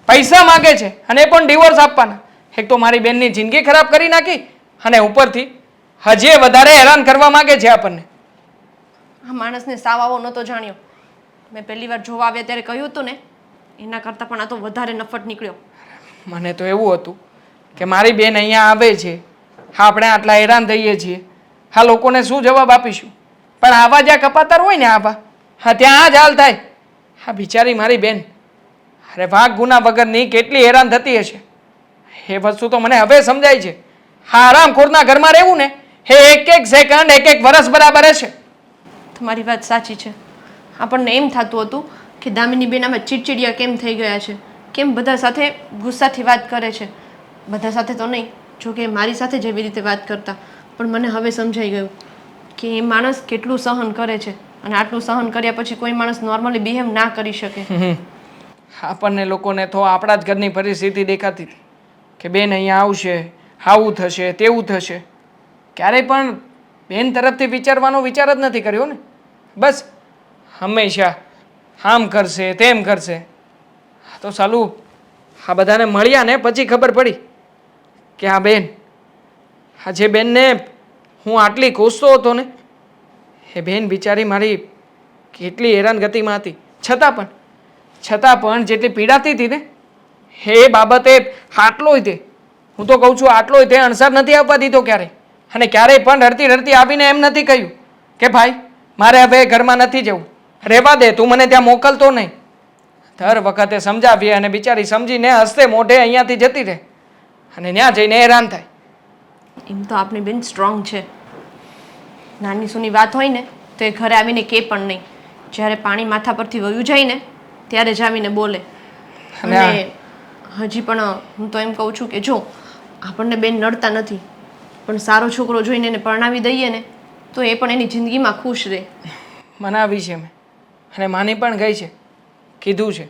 પૈસા માગે છે અને એ પણ ડિવોર્સ આપવાના. એક તો મારી બેનની જિંદગી ખરાબ કરી નાખી અને ઉપરથી હજી વધારે હેરાન કરવા માંગે છે આપણને. આ માણસને સાવ આવો નહોતો જાણ્યો. મેં પહેલી વાર જોવા આવ્યા ત્યારે કહ્યું હતું ને, એના કરતાં પણ આ તો વધારે નફટ નીકળ્યો. મને તો એવું હતું કે મારી બેન અહીંયા આવે છે, હા આપણે આટલા હેરાન થઈએ છીએ, હા લોકોને શું જવાબ આપીશું? પણ આવા જ્યાં કપાતર હોય ને આવા, હા ત્યાં આ જ હાલ થાય. હા બિચારી મારી બેન, અરે વાઘ ગુના વગરની કેટલી હેરાન થતી હશે એ વસ્તુ તો મને હવે સમજાય છે. હા, આરામખોરના ઘરમાં રહેવું ને એ એક એક સેકન્ડ એક એક વર્ષ બરાબર હશે. તમારી વાત સાચી છે. આપણને એમ થતું હતું કે દામિની બેન આમાં ચીડચીડિયા કેમ થઈ ગયા છે, કેમ બધા સાથે ગુસ્સાથી વાત કરે છે. બધા સાથે તો નહીં, જોકે મારી સાથે જ એવી રીતે વાત કરતા. પણ મને હવે સમજાઈ ગયું કે એ માણસ કેટલું સહન કરે છે અને આટલું સહન કર્યા પછી કોઈ માણસ નોર્મલી બિહેવ ના કરી શકે. આપણને લોકોને તો આપણા જ ઘરની પરિસ્થિતિ દેખાતી હતી કે બેન અહીંયા આવશે, આવું થશે, તેવું થશે. ક્યારેય પણ બેન તરફથી વિચારવાનો વિચાર જ નથી કર્યો ને. બસ હંમેશા આમ કરશે તેમ કરશે. તો સાલું આ બધાને મળ્યા ને પછી ખબર પડી કે આ બેન, આ જે બેનને હું આટલી કોસતો હતો ને એ બેન બિચારી મારી કેટલી હેરાનગતિમાં હતી. છતાં પણ જેટલી પીડાતી હતી ને એ બાબતે આટલોય તે, હું તો કહું છું આટલોય તે અણસાર નથી આપવા દીધો ક્યારેય. અને ક્યારેય પણ રડતી રડતી આવીને એમ નથી કહ્યું કે ભાઈ મારે હવે ઘરમાં નથી જવું, રહેવા દે, તું મને ત્યાં મોકલતો નહીં. દર વખતે સમજાવીએ અને બિચારી સમજીને હસતે મોઢે અહીંયાથી જતી રહે અને ત્યાં જઈને હેરાન થાય. એમ તો આપણી બેન સ્ટ્રોંગ છે. નાની સૂની વાત હોય ને તો એ ઘરે આવીને કે પણ નહીં. જ્યારે પાણી માથા પરથી વયું જાય ને ત્યારે જ આવીને બોલે. અને અને હજી પણ હું તો એમ કહું છું કે જો આપણને બેન નડતા નથી, પણ સારો છોકરો જોઈને એને પરણાવી દઈએ ને તો એ પણ એની જિંદગીમાં ખુશ રહે. મનાવી છે મેં અને માની પણ ગઈ છે. કીધું છે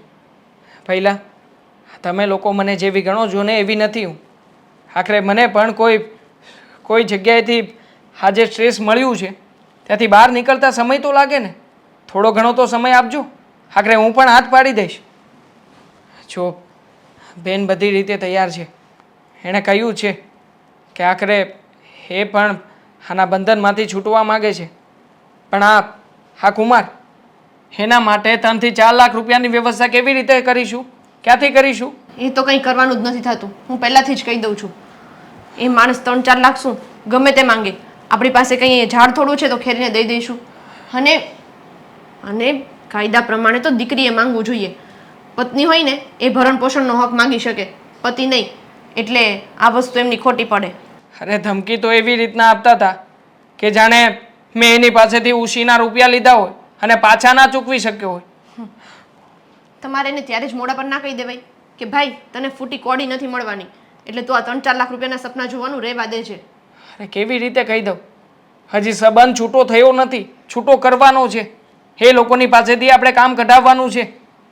પહેલાં તમે લોકો મને જેવી ગણો છો ને એવી નથી હું. આખરે મને પણ કોઈ જગ્યાએથી આ જે સ્ટ્રેસ મળ્યું છે ત્યાંથી બહાર નીકળતા સમય તો લાગે ને. થોડો ઘણો તો સમય આપજો. આખરે હું પણ હાથ પાડી દઈશ. જો બેન બધી રીતે તૈયાર છે, એણે કહ્યું છે કે આખરે એ પણ આના બંધનમાંથી છૂટવા માગે છે. પણ આ કુમાર એના માટે 3 થી 4 લાખ રૂપિયાની વ્યવસ્થા કેવી રીતે કરીશું? ક્યાંથી કરીશું? એ તો કંઈ કરવાનું જ નથી થતું. હું પહેલાંથી જ કહી દઉં છું. એ માણસ 3-4 લાખ શું ગમે તે માંગે. આપણી પાસે કંઈ ઝાડ થોડું છે તો ખેરીને દઈ દઈશું. અને કાયદા પ્રમાણે તો દીકરીએ માંગવું જોઈએ. પત્ની હોય ને એ ભરણ પોષણનો હક માંગી શકે, પતિ નહીં. એટલે આ વસ્તુ એમની ખોટી પડે. અરે ધમકી તો એવી રીતના આપતા હતા કે જાણે મેં એની પાસેથી ઉશીના રૂપિયા લીધા હોય અને પાછા ના ચૂકવી શક્યો હોય. તમારે એને ત્યારે જ મોઢા પર ના કહી દેવાય કે ભાઈ તને ફૂટી કોડી નથી મળવાની, એટલે તું આ 3-4 લાખ રૂપિયાના સપના જોવાનું રહેવા દે છે. અરે કેવી રીતે કહી દઉં? હજી સંબંધ છૂટો થયો નથી, છૂટો કરવાનો છે. એ લોકોની પાસેથી આપણે કામ કઢાવવાનું છે.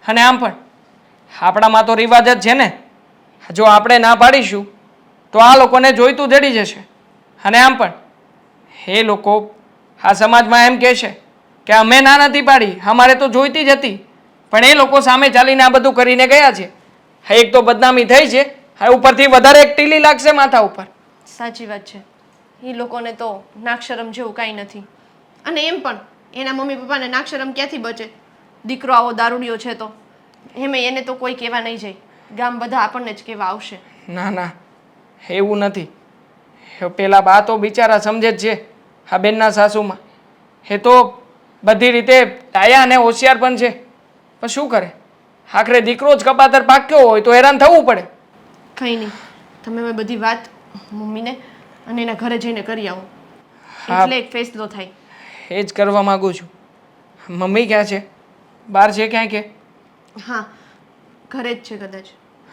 અને આમ પણ આપણામાં તો રિવાજ જ છે ને, જો આપણે ના પાડીશું તો આ લોકોને જોઈતું જડી જશે. અને આમ પણ એ લોકો આ સમાજમાં એમ કહેશે કે અમે ના નથી પાડી, અમારે તો જોઈતી જ હતી. પણ એ લોકો સામે ચાલીને આ બધું કરીને ગયા છે. એક તો બદનામી થઈ છે, હવે ઉપરથી વધારે એક ટીલી લાગશે માથા ઉપર. સાચી વાત છે. એ લોકોને તો નાક્ષરમ જેવું કાંઈ નથી. અને એમ પણ એના મમ્મી પપ્પાને નાક્ષરમ ક્યાંથી બચે? દીકરો આવો દારૂડિયો છે તો એને તો કોઈ કહેવા નહીં જાય. ગામ બધા આપણને જ કહેવા આવશે. ના ના, એવું નથી. પેલા બા તો બિચારા સમજે જ છે. આ બેનના સાસુમાં એ તો બધી રીતે ડાયા અને હોશિયાર પણ છે. પણ શું કરે, આખરે દીકરો જ કપાતર પાક્યો હોય તો હેરાન થવું પડે. કંઈ નહીં, તમે મેં બધી વાત મમ્મીને અને એના ઘરે જઈને કરી આવો, હા. એટલે એક ફેસલો થાય. એ જ કરવા માગું છું. મમ્મી ક્યાં છે? બહાર છે ક્યાંય કે? હા, ઘરે જ છે કદાચ.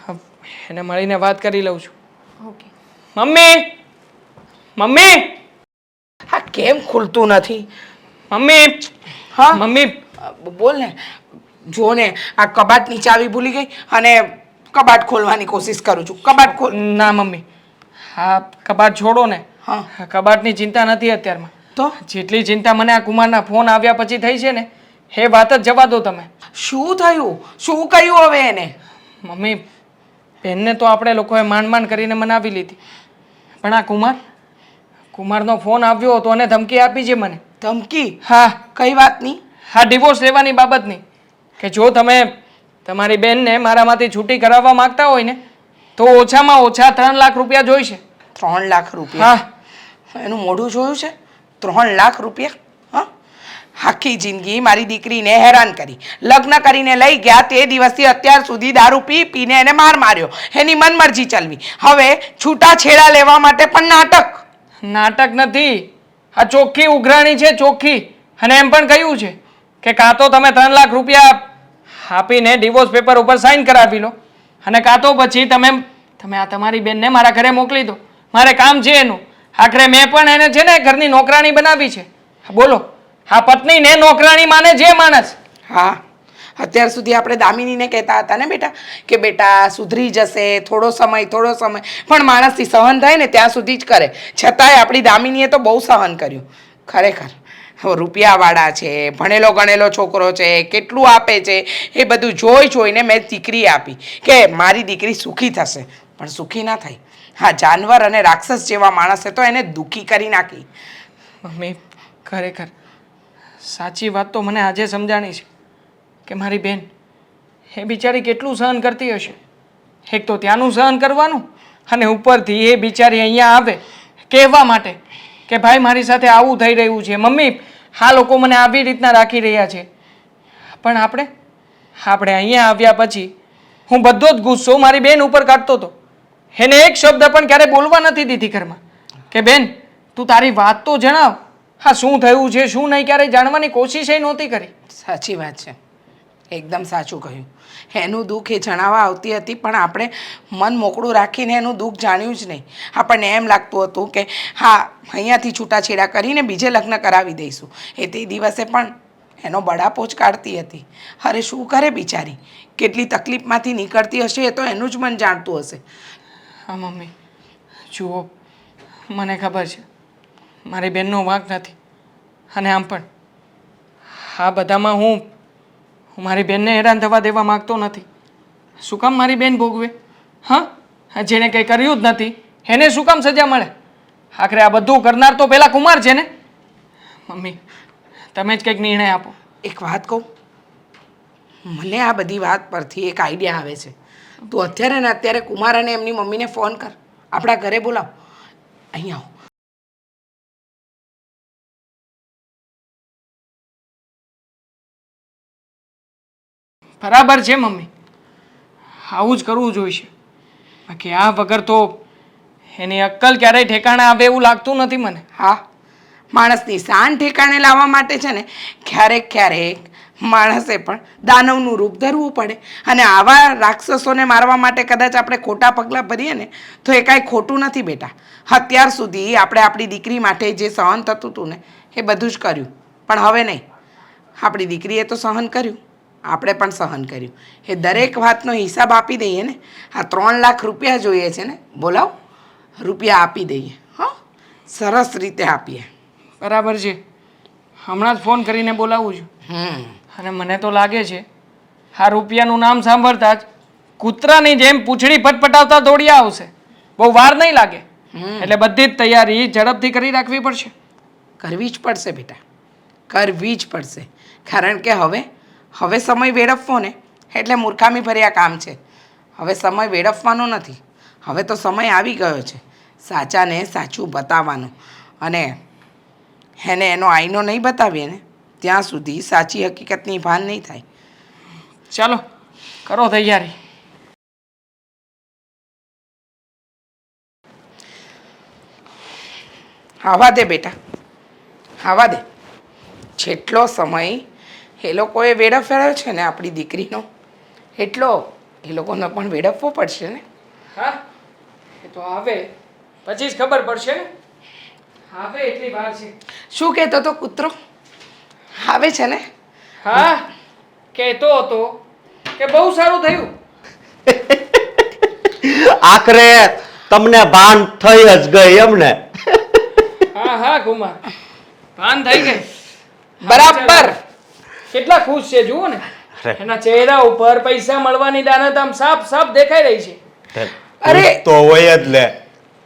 હા, એને મળીને વાત કરી લઉં છું. ઓકે. મમ્મી, મમ્મી, હા કેમ ખુલતું નથી? મમ્મી, હા મમ્મી. બોલ ને. જો ને આ કબાટની ચાવી ભૂલી ગઈ અને કબાટ ખોલવાની કોશિશ કરું છું. કબાટ ખોલ. ના મમ્મી, હા કબાટ છોડો ને. હા. કબાટની ચિંતા નથી અત્યારમાં. તો જેટલી ચિંતા મને આ કુમારના ફોન આવ્યા પછી થઈ છે ને એ વાત જ જવા દો તમે. શું થયું? શું કહ્યું હવે એને? મમ્મી, બેનને તો આપણે લોકોએ માંડ કરીને મનાવી લીધી. પણ આ કુમારનો ફોન આવ્યો હતો અને ધમકી આપી છે મને. ધમકી? હા, કઈ વાતની? હા ડિવોર્સ લેવાની બાબતની. કે જો તમે તમારી બેનને મારામાંથી છૂટી કરાવવા માંગતા હોય ને તો ઓછામાં ઓછા 3 લાખ રૂપિયા જોઈશે. 3 લાખ રૂપિયા? હા. એનું મોઢું જોયું છે? 3 લાખ રૂપિયા? હા, આખી જિંદગી મારી દીકરીને હેરાન કરી, લગ્ન કરીને લઈ ગયા તે દિવસથી અત્યાર સુધી દારૂ પીને એને માર માર્યો, એની મનમરજી ચલવી. હવે છૂટાછેડા લેવા માટે પણ નાટક. નાટક નથી, આ ચોખ્ખી ઉઘરાણી છે, ચોખ્ખી. અને એમ પણ કહ્યું છે કે કાં તો તમે 3 લાખ રૂપિયા આપીને ડિવોર્સ પેપર ઉપર સાઇન કરાવી લો અને કાં તો પછી તમે આ તમારી બેનને મારા ઘરે મોકલી દો. મારે કામ છે એનું. આખરે મેં પણ એને છે ને ઘરની નોકરાણી બનાવી છે. બોલો, આ પત્નીને નોકરાણી માને જે માણસ. હા, અત્યાર સુધી આપણે દામિનીને કહેતા હતા ને બેટા કે બેટા સુધરી જશે, થોડો સમય. પણ માણસથી સહન થાય ને ત્યાં સુધી જ કરે. છતાંય આપણી દામિનીએ તો બહુ સહન કર્યું. ખરેખર રૂપિયાવાળા છે, ભણેલો ગણેલો છોકરો છે, કેટલું આપે છે, એ બધું જોઈને મેં દીકરી આપી કે મારી દીકરી સુખી થશે. પણ સુખી ના થઈ. હા, જાનવર અને રાક્ષસ જેવા માણસે તો એને દુઃખી કરી નાખી. મમ્મી, ખરેખર સાચી વાત તો મને આજે સમજાણી છે કે મારી બેન એ બિચારી કેટલું સહન કરતી હશે. એક તો ત્યાંનું સહન કરવાનું અને ઉપરથી એ બિચારી અહીંયા આવે કહેવા માટે કે ભાઈ મારી સાથે આવું થઈ રહ્યું છે. મમ્મી, આ લોકો મને આવી રીતના રાખી રહ્યા છે. પણ આપણે અહીંયા આવ્યા પછી હું બધો જ ગુસ્સો મારી બેન ઉપર કાઢતો હતો. એને એક શબ્દ પણ ક્યારે બોલવા નથી દીધી ઘરમાં કે બેન તું તારી વાત તો જણાવ. હા, શું થયું છે શું નહીં ક્યારેય જાણવાની કોશિશ એ નહોતી કરી. સાચી વાત છે, એકદમ સાચું કહ્યું. એનું દુઃખ એ જણાવવા આવતી હતી પણ આપણે મન મોકળું રાખીને એનું દુઃખ જાણ્યું જ નહીં. આપણને એમ લાગતું હતું કે હા, અહીંયાથી છૂટાછેડા કરીને બીજે લગ્ન કરાવી દઈશું. એ તે દિવસે પણ એનો બડાપો જ કાઢતી હતી. અરે શું કરે બિચારી, કેટલી તકલીફમાંથી નીકળતી હશે એ તો એનું જ મન જાણતું હશે. હા મમ્મી, જુઓ મને ખબર છે મારી બેનનો વાંક નથી. અને આમ પણ આ બધામાં હું મારી બેનને હેરાન થવા દેવા માગતો નથી. શું કામ મારી બેન ભોગવે? હા, જેને કંઈ કર્યું જ નથી એને શું કામ સજા મળે? આખરે આ બધું કરનાર તો પેલા કુમાર છે ને. મમ્મી, તમે જ કંઈક નિર્ણય આપો. એક વાત કહું, મને આ બધી વાત પરથી એક આઈડિયા આવે છે. તું અત્યારે ને અત્યારે કુમાર અને એમની મમ્મીને ફોન કર, આપણા ઘરે બોલાવ, અહીંયા આવો. બરાબર છે મમ્મી, આવું જ કરવું જોઈશે. બાકી આ વગર તો એની અક્કલ ક્યારેય ઠેકાણે આવે એવું લાગતું નથી મને. હા, માણસની શાન ઠેકાણે લાવવા માટે છે ને ક્યારેક ક્યારેક માણસે પણ દાનવનું રૂપ ધરવું પડે. અને આવા રાક્ષસોને મારવા માટે કદાચ આપણે ખોટા પગલાં ભરીએ ને તો એ કાંઈ ખોટું નથી બેટા. અત્યાર સુધી આપણે આપણી દીકરી માટે જે સહન થતું હતું ને એ બધું જ કર્યું, પણ હવે નહીં. આપણી દીકરીએ તો સહન કર્યું, આપણે પણ સહન કર્યું. એ દરેક વાતનો હિસાબ આપી દઈએ ને. આ 3 લાખ રૂપિયા જોઈએ છે ને, બોલાવ, રૂપિયા આપી દઈએ. હા, સરસ રીતે આપીએ. બરાબર છે, હમણાં જ ફોન કરીને બોલાવું છું. અને મને તો લાગે છે આ રૂપિયાનું નામ સાંભળતા જ કૂતરાની જેમ પૂંછડી પટપટાવતા દોડ્યા આવશે. બહુ વાર નહીં લાગે. એટલે બધી જ તૈયારી ઝડપથી કરી રાખવી પડશે. કરવી જ પડશે બેટા, કરવી જ પડશે. કારણ કે હવે સમય વેડફવો ને એટલે મૂર્ખામી ભર્યા કામ છે. હવે સમય વેડફવાનો નથી. હવે તો સમય આવી ગયો છે સાચાને સાચું બતાવવાનો. અને એને એનો આઈનો નહીં બતાવીએ ને ત્યાં સુધી સાચી હકીકતની ભાન નહીં થાય. ચાલો, કરો તૈયારી. આવા દે બેટા, આવા દે. જેટલો સમય એ લોકોએ વેડફેલો છે ને આપણી દીકરીનો, એટલો એ લોકોને પણ વેડફવો પડશે ને. હા, એ તો આવે પછી જ ખબર પડશે ને. આવે એટલી વાર છે. શું કહેતો તો કૂતરો? આવે છે ને? હા, કહેતો હતો કે બહુ સારું થયું. આખરે તમને ભાન થઈ જ ગઈ એમ ને? હા હા કુમાર, ભાન થઈ ગઈ. બરાબર. કેટલા ખુશ છે જુઓ ને. એના ચહેરા ઉપર પૈસા મળવાની દાનત આમ સાફ સાફ દેખાઈ રહી છે. અરે તો હોય જ લે.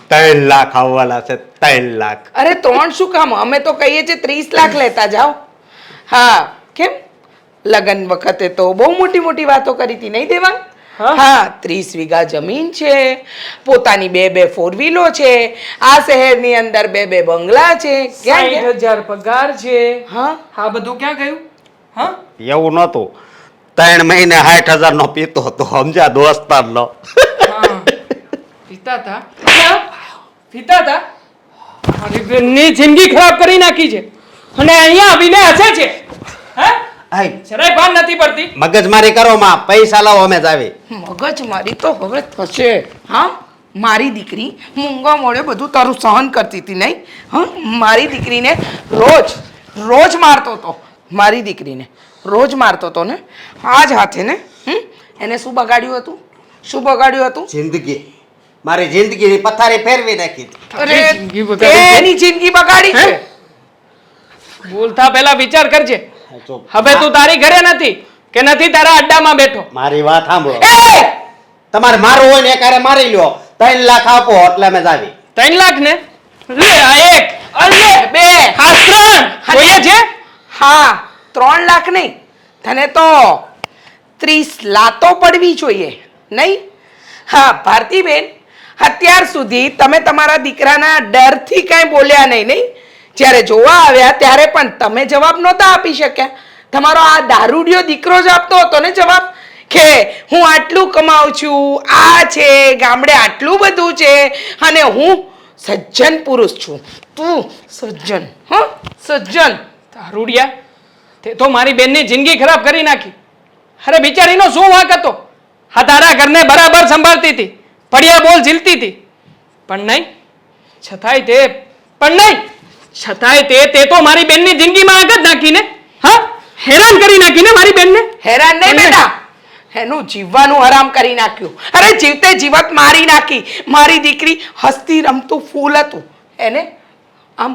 3 લાખ આવવાના છે, 3 લાખ. અરે 3 શું કામ? અમે તો કહીએ છીએ 30 લાખ લેતા જાઓ. હા, કેમ? લગ્ન વખતે તો બહુ મોટી મોટી વાતો કરી હતી, નહીં દેવાંગ? હા, 30 વીઘા જમીન છે, પોતાની 2 4 વ્હીલો છે, આ શહેરની અંદર 2 બંગલા છે, 60,000 પગાર છે. હા, આ બધું ક્યાં ગયું? હા, એવું નહોતું. 3 મહિને 60,000 નો પીતો હતો, સમજ્યા, દોસ્તાર નો. પીતા હતા, પીતા હતા. મારી બેનની જિંદગી ખરાબ કરી નાખી છે અને અહીંયા આવીને હસે છે. હા, આય જરાય ભાન નથી પડતી. મગજમારી કરો માં, પૈસા લાવો અમે જ આવી. મગજ મારી તો હવે થશે. હા, મારી દીકરી મૂંગા મોડે બધું તારું સહન કરતી હતી, નહીં? હા, મારી દીકરીને રોજ મારતો હતો. મારી દીકરીને રોજ મારતો હતો ને આ જ હાથે ને. એને શું બગાડ્યું હતું? શું બગાડ્યું હતું? જિંદગી, મારી જિંદગીની પથારી ફેરવી નાખી. અરે જિંદગી બગાડી છે? એની જિંદગી બગાડી છે. બોલતા પહેલા વિચાર કરજે. ચૂપ. હવે તું તારી ઘરે નથી કે નથી તારા અડ્ડામાં બેઠો. મારી વાત સાંભળો. એ તમારે મારવું હોય ને એકારે મારી લ્યો. 3 લાખ આપો એટલે અમે જ આવી. 3 લાખ ને લે આ 1 અરે 2 આ 3 જોઈએ છે. હા, 3 લાખ નહીં, તને તો 30 લાતો પડવી જોઈએ, નહીં? હા ભારતીબેન, અત્યાર સુધી તમે તમારા દીકરાના ડરથી કાંઈ બોલ્યા નહીં. જ્યારે જોવા આવ્યા ત્યારે પણ તમે જવાબ નહોતા આપી શક્યા. તમારો આ દારૂડિયો દીકરો જ આપતો હતો ને જવાબ કે હું આટલું કમાઉં છું, આ છે, ગામડે આટલું બધું છે અને હું સજ્જન પુરુષ છું. તું સજ્જન, હા સજ્જન. દારૂડિયા, તે તો મારી બેનની જિંદગી ખરાબ કરી નાખી. અરે બિચારીનો શું વાંક હતો? હા, તારા ઘરને બરાબર સંભાળતી હતી, પડ્યા બોલ ઝીલતી હતી, પણ નહીં. છતાંય તે તો મારી બેનની જિંદગીમાં આગ જ નાખીને, હા, હેરાન કરી નાખીને મારી બેનને. હેરાન નહીં બેટા, એનું જીવવાનું હરામ કરી નાખ્યું. અરે જીવતે જીવત મારી નાખી. મારી દીકરી હસતી રમતું ફૂલ હતું, એને આમ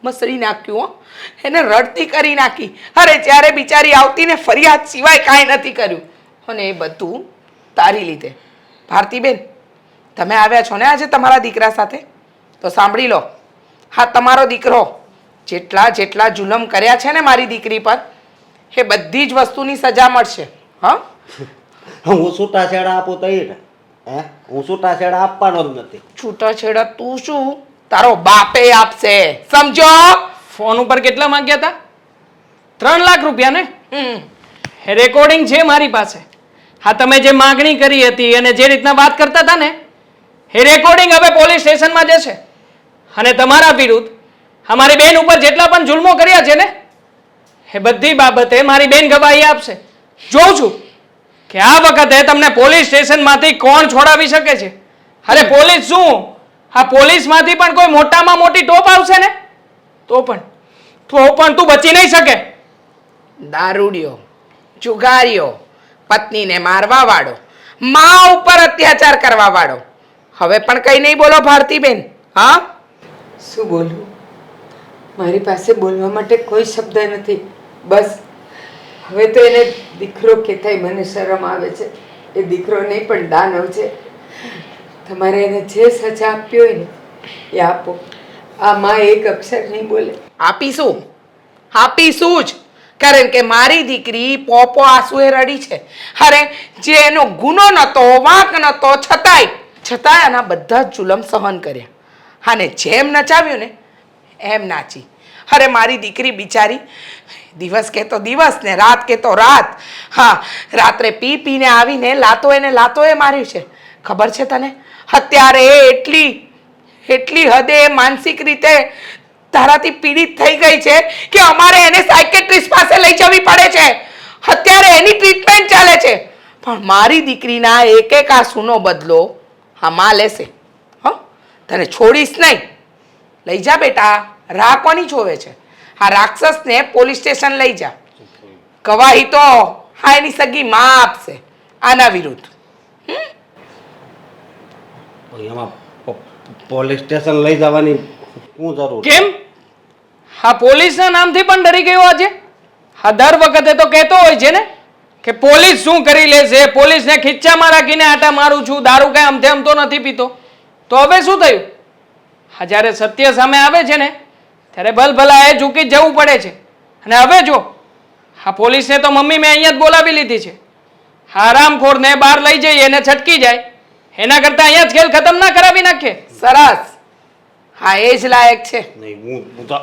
મસળી નાખ્યું. હો, એને રડતી કરી નાખી. અરે જ્યારે બિચારી આવતી ને ફરિયાદ સિવાય કાંઈ નથી કર્યું. અને એ બધું તારી લીધે. ભારતીબેન, તમે આવ્યા છો ને આજે તમારા દીકરા સાથે, તો સાંભળી લો, હા તમારો દીકરો જેટલા જેટલા જુલમ કર્યા છે ને મારી દીકરી પર, એ બધી જ વસ્તુની સજા મળશે. હા, હું છૂટાછેડા આપું તો ને હે, હું છૂટાછેડા આપવાનો જ નથી. છૂટાછેડા તું શું, તારો બાપે આપશે, સમજો. ફોન ઉપર કેટલા માંગ્યા હતા? 3 લાખ રૂપિયા ને? હમ. રેકોર્ડિંગ છે મારી પાસે. હા, તમે જે માંગણી કરી હતી અને જે રીતના વાત કરતા હતા ને, એ રેકોર્ડિંગ હવે પોલીસ સ્ટેશનમાં જશે અને તમારા વિરુદ્ધ અમારી બેન ઉપર જેટલા પણ જુલ્મો કર્યા છે ને, એ બધી બાબતે મારી બેન ગવાહી આપશે. જોઉં છું કે આ વખતે તમને પોલીસ સ્ટેશનમાંથી કોણ છોડાવી શકે છે. અરે પોલીસ શું, આ પોલીસમાંથી પણ કોઈ મોટામાં મોટી ટોપ આવશે ને તો પણ તું બચી નહીં શકે. દારૂડિયો, જુગારીઓ, પત્નીને મારવા વાળો, મા ઉપર અત્યાચાર કરવા વાળો, હવે પણ કઈ નહીં બોલો ભારતીબેન. હા, શું બોલવું? મારી પાસે બોલવા માટે કોઈ શબ્દ નથી. બસ હવે તો એને દીકરો કહેતાય મને શરમ આવે છે. એ દીકરો નહીં પણ દાનવ છે. તમારે એને જે સજા આપી હોય ને એ આપો. આ માં એક અક્ષર નહીં બોલે. આપીશું, આપીશું જ, કારણ કે મારી દીકરી પોપો આંસુએ રડી છે. અરે જે એનો ગુનો નતો, વાંક નતો, છતાંય આના બધા જ જુલમ સહન કર્યા. અને જેમ નચાવ્યું ને એમ નાચી. અરે મારી દીકરી બિચારી દિવસ કે તો દિવસ ને રાત કે તો રાત. હા, રાત્રે પી પીને આવીને લાતોએ માર્યું છે. ખબર છે તને? અત્યારે એટલી હદે માનસિક રીતે તારાથી પીડિત થઈ ગઈ છે કે અમારે એને સાયકેટ્રિસ્ટ પાસે લઈ જવી પડે છે. અત્યારે એની ટ્રીટમેન્ટ ચાલે છે. પણ મારી દીકરીના એક આંસુનો બદલો હા માં લેશે. હા, તને છોડીશ નહીં. લઈ જા બેટા, રાહ કોની જોવે છે? આ રાક્ષસને પોલીસ સ્ટેશન લઈ જા. ગવાહી તો હા એની સગી માં આપશે આના વિરુદ્ધ. એમાં પોલીસ સ્ટેશન લઈ જવાની શું જરૂર? કેમ? હા, પોલીસના નામથી પણ ડરી ગયો આજે? હા, દર વખતે તો કહેતો હોય છે ને કે પોલીસ શું કરી લેશે, પોલીસને ખીચ્ચામાં રાખીને આટા મારું છું, દારૂ કઈ આમથે આમ તો નથી પીતો. તો હવે શું થયું? હા, જ્યારે સત્ય સામે આવે છે ને ત્યારે ભલભલા એ ઝૂકી જ જવું પડે છે. અને હવે જો હા, પોલીસને તો મમ્મી મેં અહીંયા જ બોલાવી લીધી છે. હરામખોરને બહાર લઈ જઈએ એને છટકી જાય એના કરતા અહીંયા જ ખેલ ખતમ ના કરાવી નાખીએ. સરસ, હા એ જ લાયક છે. નહીં, હું તો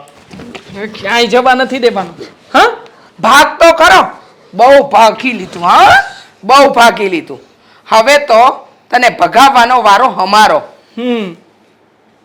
ક્યાંય જવા નથી દેવાનું. હા, ભાગ તો ખરો, બહુ ભાગી લીધું. હા, બહુ ભાગી લીધું. હવે તો તને ભગાવવાનો વારો અમારો.